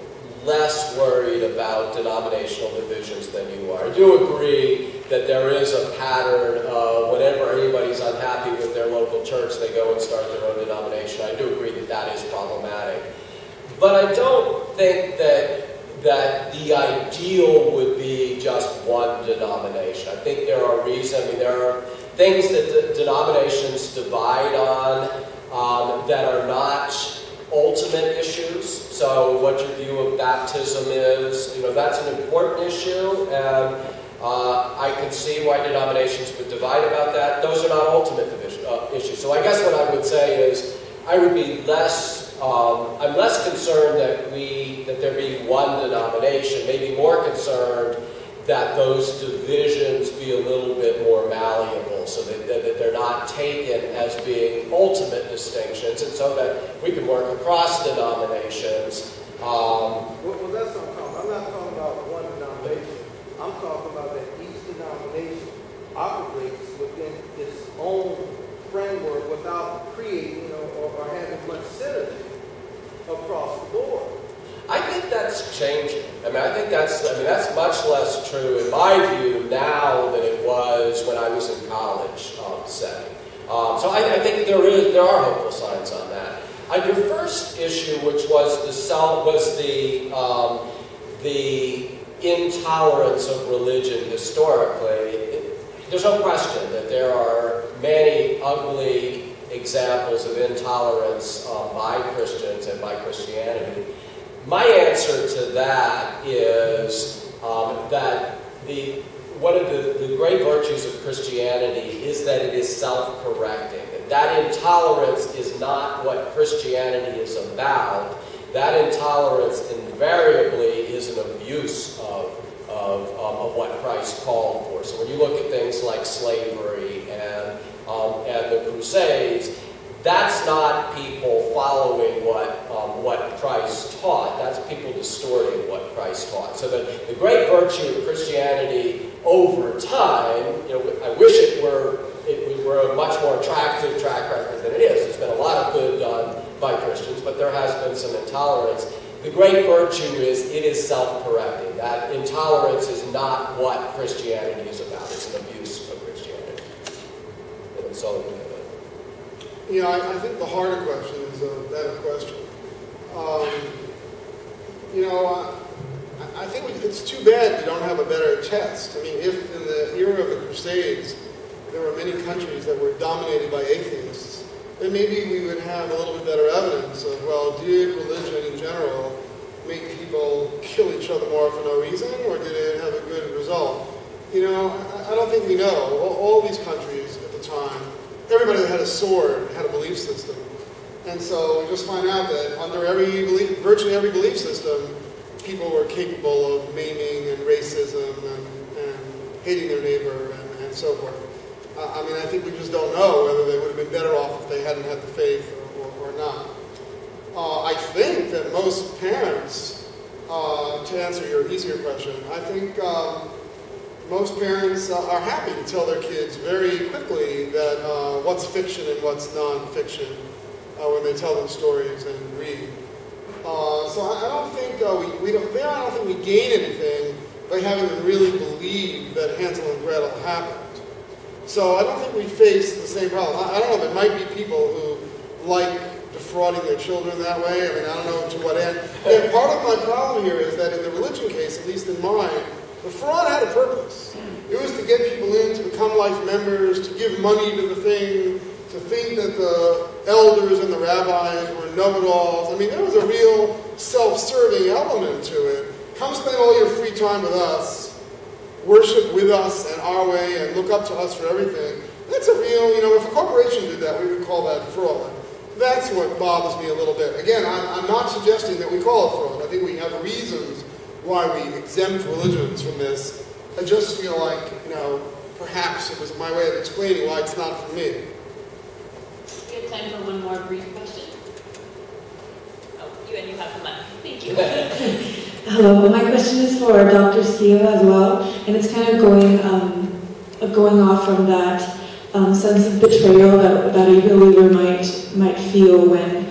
Speaker 2: less worried about denominational divisions than you are. I do agree that there is a pattern of whenever anybody's unhappy with their local church, they go and start their own denomination. I do agree that that is problematic. But I don't think that the ideal would be just one denomination. I think there are reasons, I mean, there are things that the denominations divide on that are not ultimate issues. So what your view of baptism is, you know, that's an important issue, and I can see why denominations would divide about that. Those are not ultimate issues. So I guess what I would say is I would be less, I'm less concerned that there be one denomination, maybe more concerned that those divisions be a little bit more malleable, so that they're not taken as being ultimate distinctions, and so that we can work across denominations.
Speaker 10: Well, that's what I'm talking about. I'm not talking about one denomination. I'm talking about that each denomination operates within its own framework without creating or having much synergy across the board.
Speaker 2: I think that's changing. I mean, I think that's much less true in my view now than it was when I was in college setting. So I think there are hopeful signs on that. Your first issue, which was the intolerance of religion historically, there's no question that there are many ugly examples of intolerance by Christians and by Christianity. My answer to that is that one of the great virtues of Christianity is that it is self-correcting. That intolerance is not what Christianity is about. That intolerance invariably is an abuse of what Christ called for. So when you look at things like slavery and the Crusades, that's not people following what Christ taught. That's people distorting what Christ taught. So the great virtue of Christianity over time, I wish it were a much more attractive track record than it is. There's been a lot of good done by Christians, but there has been some intolerance. The great virtue is it is self-correcting. That intolerance is not what Christianity is about. It's an abuse of Christianity. And so,
Speaker 3: I think the harder question is a better question. I think it's too bad we don't have a better test. I mean, if in the era of the Crusades there were many countries that were dominated by atheists, then maybe we would have a little bit better evidence of, well, did religion in general make people kill each other more for no reason, or did it have a good result? I don't think we know. All these countries at the time, everybody that had a sword had a belief system. And so we just find out that under virtually every belief system, people were capable of maiming and racism and hating their neighbor and so forth. I think we just don't know whether they would have been better off if they hadn't had the faith or not. I think that most parents, to answer your easier question, I think most parents are happy to tell their kids very quickly that what's fiction and what's non-fiction when they tell them stories and read. So I don't think I don't think we gain anything by having them really believe that Hansel and Gretel happened. So I don't think we face the same problem. I don't know, there might be people who like defrauding their children that way. I mean, I don't know to what end. And part of my problem here is that in the religion case, at least in mine, the fraud had a purpose. It was to get people in to become life members, to give money to the thing, to think that the elders and the rabbis were know-it-alls. I mean, there was a real self-serving element to it. Come spend all your free time with us, worship with us and our way, and look up to us for everything. That's a real, if a corporation did that, we would call that fraud. That's what bothers me a little bit. Again, I'm not suggesting that we call it fraud. I think we have reasons why we exempt religions from this. I just feel like, perhaps it was my way of explaining why it's not for me.
Speaker 4: We have time for one more brief question. Oh, you have the mic. Thank you.
Speaker 11: Hello, my question is for Dr. Skeel as well, and it's kind of going off from that sense of betrayal that a believer might feel when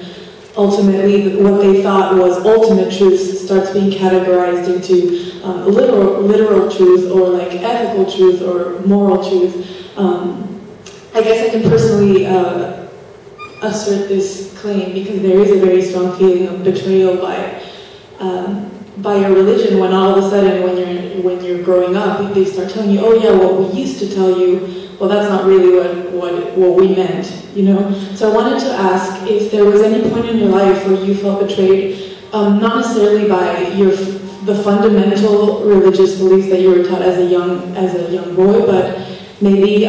Speaker 11: ultimately what they thought was ultimate truth starts being categorized into literal truth or like ethical truth or moral truth. I guess I can personally assert this claim because there is a very strong feeling of betrayal by your religion when all of a sudden when you're growing up they start telling you, oh yeah, what we used to tell you, well that's not really what we meant, So I wanted to ask if there was any point in your life where you felt betrayed, not necessarily by the fundamental religious beliefs that you were taught as a young boy, but maybe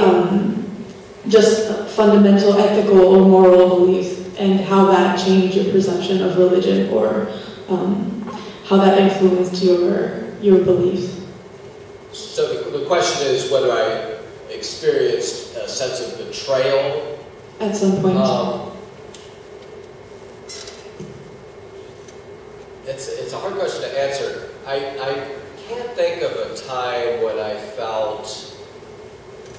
Speaker 11: just fundamental ethical or moral beliefs and how that changed your perception of religion or how that influenced your beliefs.
Speaker 2: So the question is whether I experienced a sense of betrayal
Speaker 11: at some point.
Speaker 2: It's a hard question to answer. I can't think of a time when I felt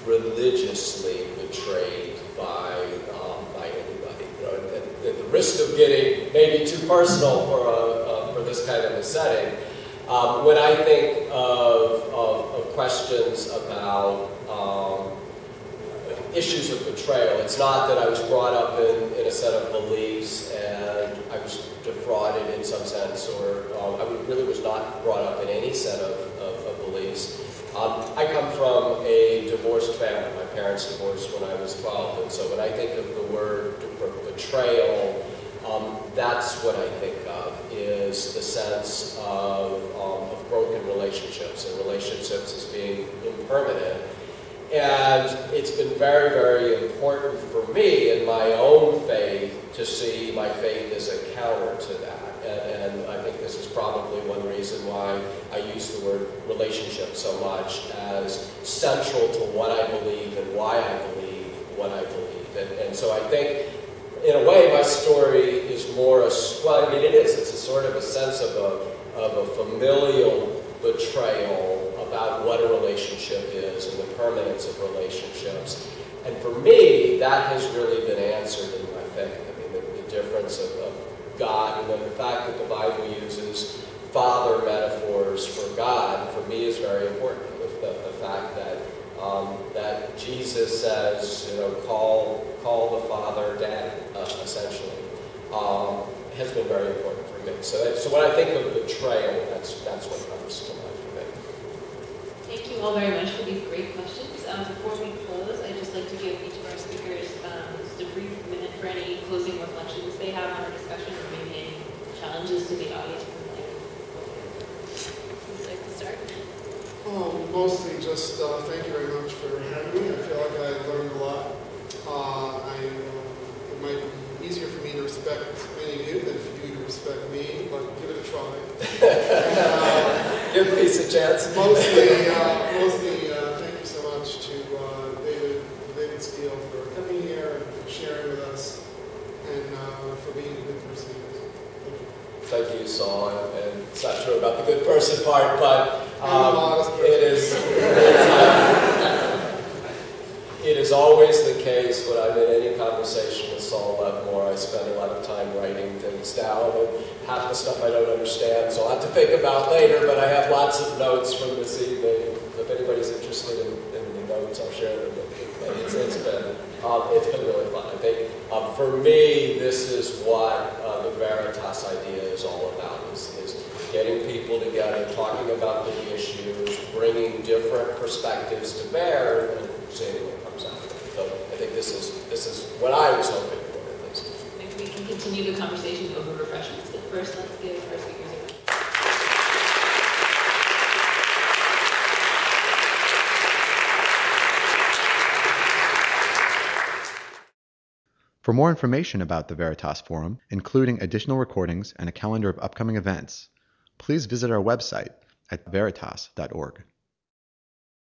Speaker 2: religiously betrayed by anybody. At the risk of getting maybe too personal for this kind of a setting, when I think of questions about issues of betrayal, it's not that I was brought up in a set of beliefs and I was defrauded in some sense, or I really was not brought up in any set of beliefs. I come from a divorced family. My parents divorced when I was 12, and so when I think of the word betrayal, that's what I think of, is the sense of broken relationships and relationships as being impermanent. And it's been very, very important for me in my own faith to see my faith as a counter to that. And I think this is probably one reason why I use the word relationship so much, as central to what I believe and why I believe what I believe. And so I think, in a way, my story is more well, I mean, it is. It's a sort of a sense of a familial betrayal about what a relationship is and the permanence of relationships. And for me, that has really been answered in my faith. I mean, the difference of God, and then the fact that the Bible uses father metaphors for God, for me is very important. The fact that that Jesus says, call the Father Dad, essentially. has been very important for me. So when I think of betrayal, that's what comes to mind for me.
Speaker 4: Thank you all very much for these great questions. Before we close, I'd just like to give each of our speakers just a brief minute for any closing reflections they have on our discussion, or maybe any challenges to the audience. Would you like to start?
Speaker 3: Mostly just thank you very much for having me. I feel like I learned a lot. It might be easier for me to respect many of you than for you to respect me, but give it a try.
Speaker 2: Give peace a chance.
Speaker 3: Mostly, thank you so much to David Skeel for coming here and for sharing with us, and for being a good person. Thank you.
Speaker 2: Thank you, Saul. And it's not true about the good person part, but it is always the case when I'm in any conversation with Saul Levmore. I spend a lot of time writing things down, and half the stuff I don't understand, so I'll have to think about later, but I have lots of notes from this evening. If anybody's interested in the notes, I'll share them with you. It's been really fun. I think for me, this is what the Veritas idea is all about, is getting people together, talking about big issues, bringing different perspectives to bear, and seeing what comes out. So I think this is what I was hoping for, at least.
Speaker 4: Maybe we can continue the conversation over refreshments, but first let's give our speakers a round.
Speaker 1: For more information about the Veritas Forum, including additional recordings and a calendar of upcoming events, please visit our website at veritas.org.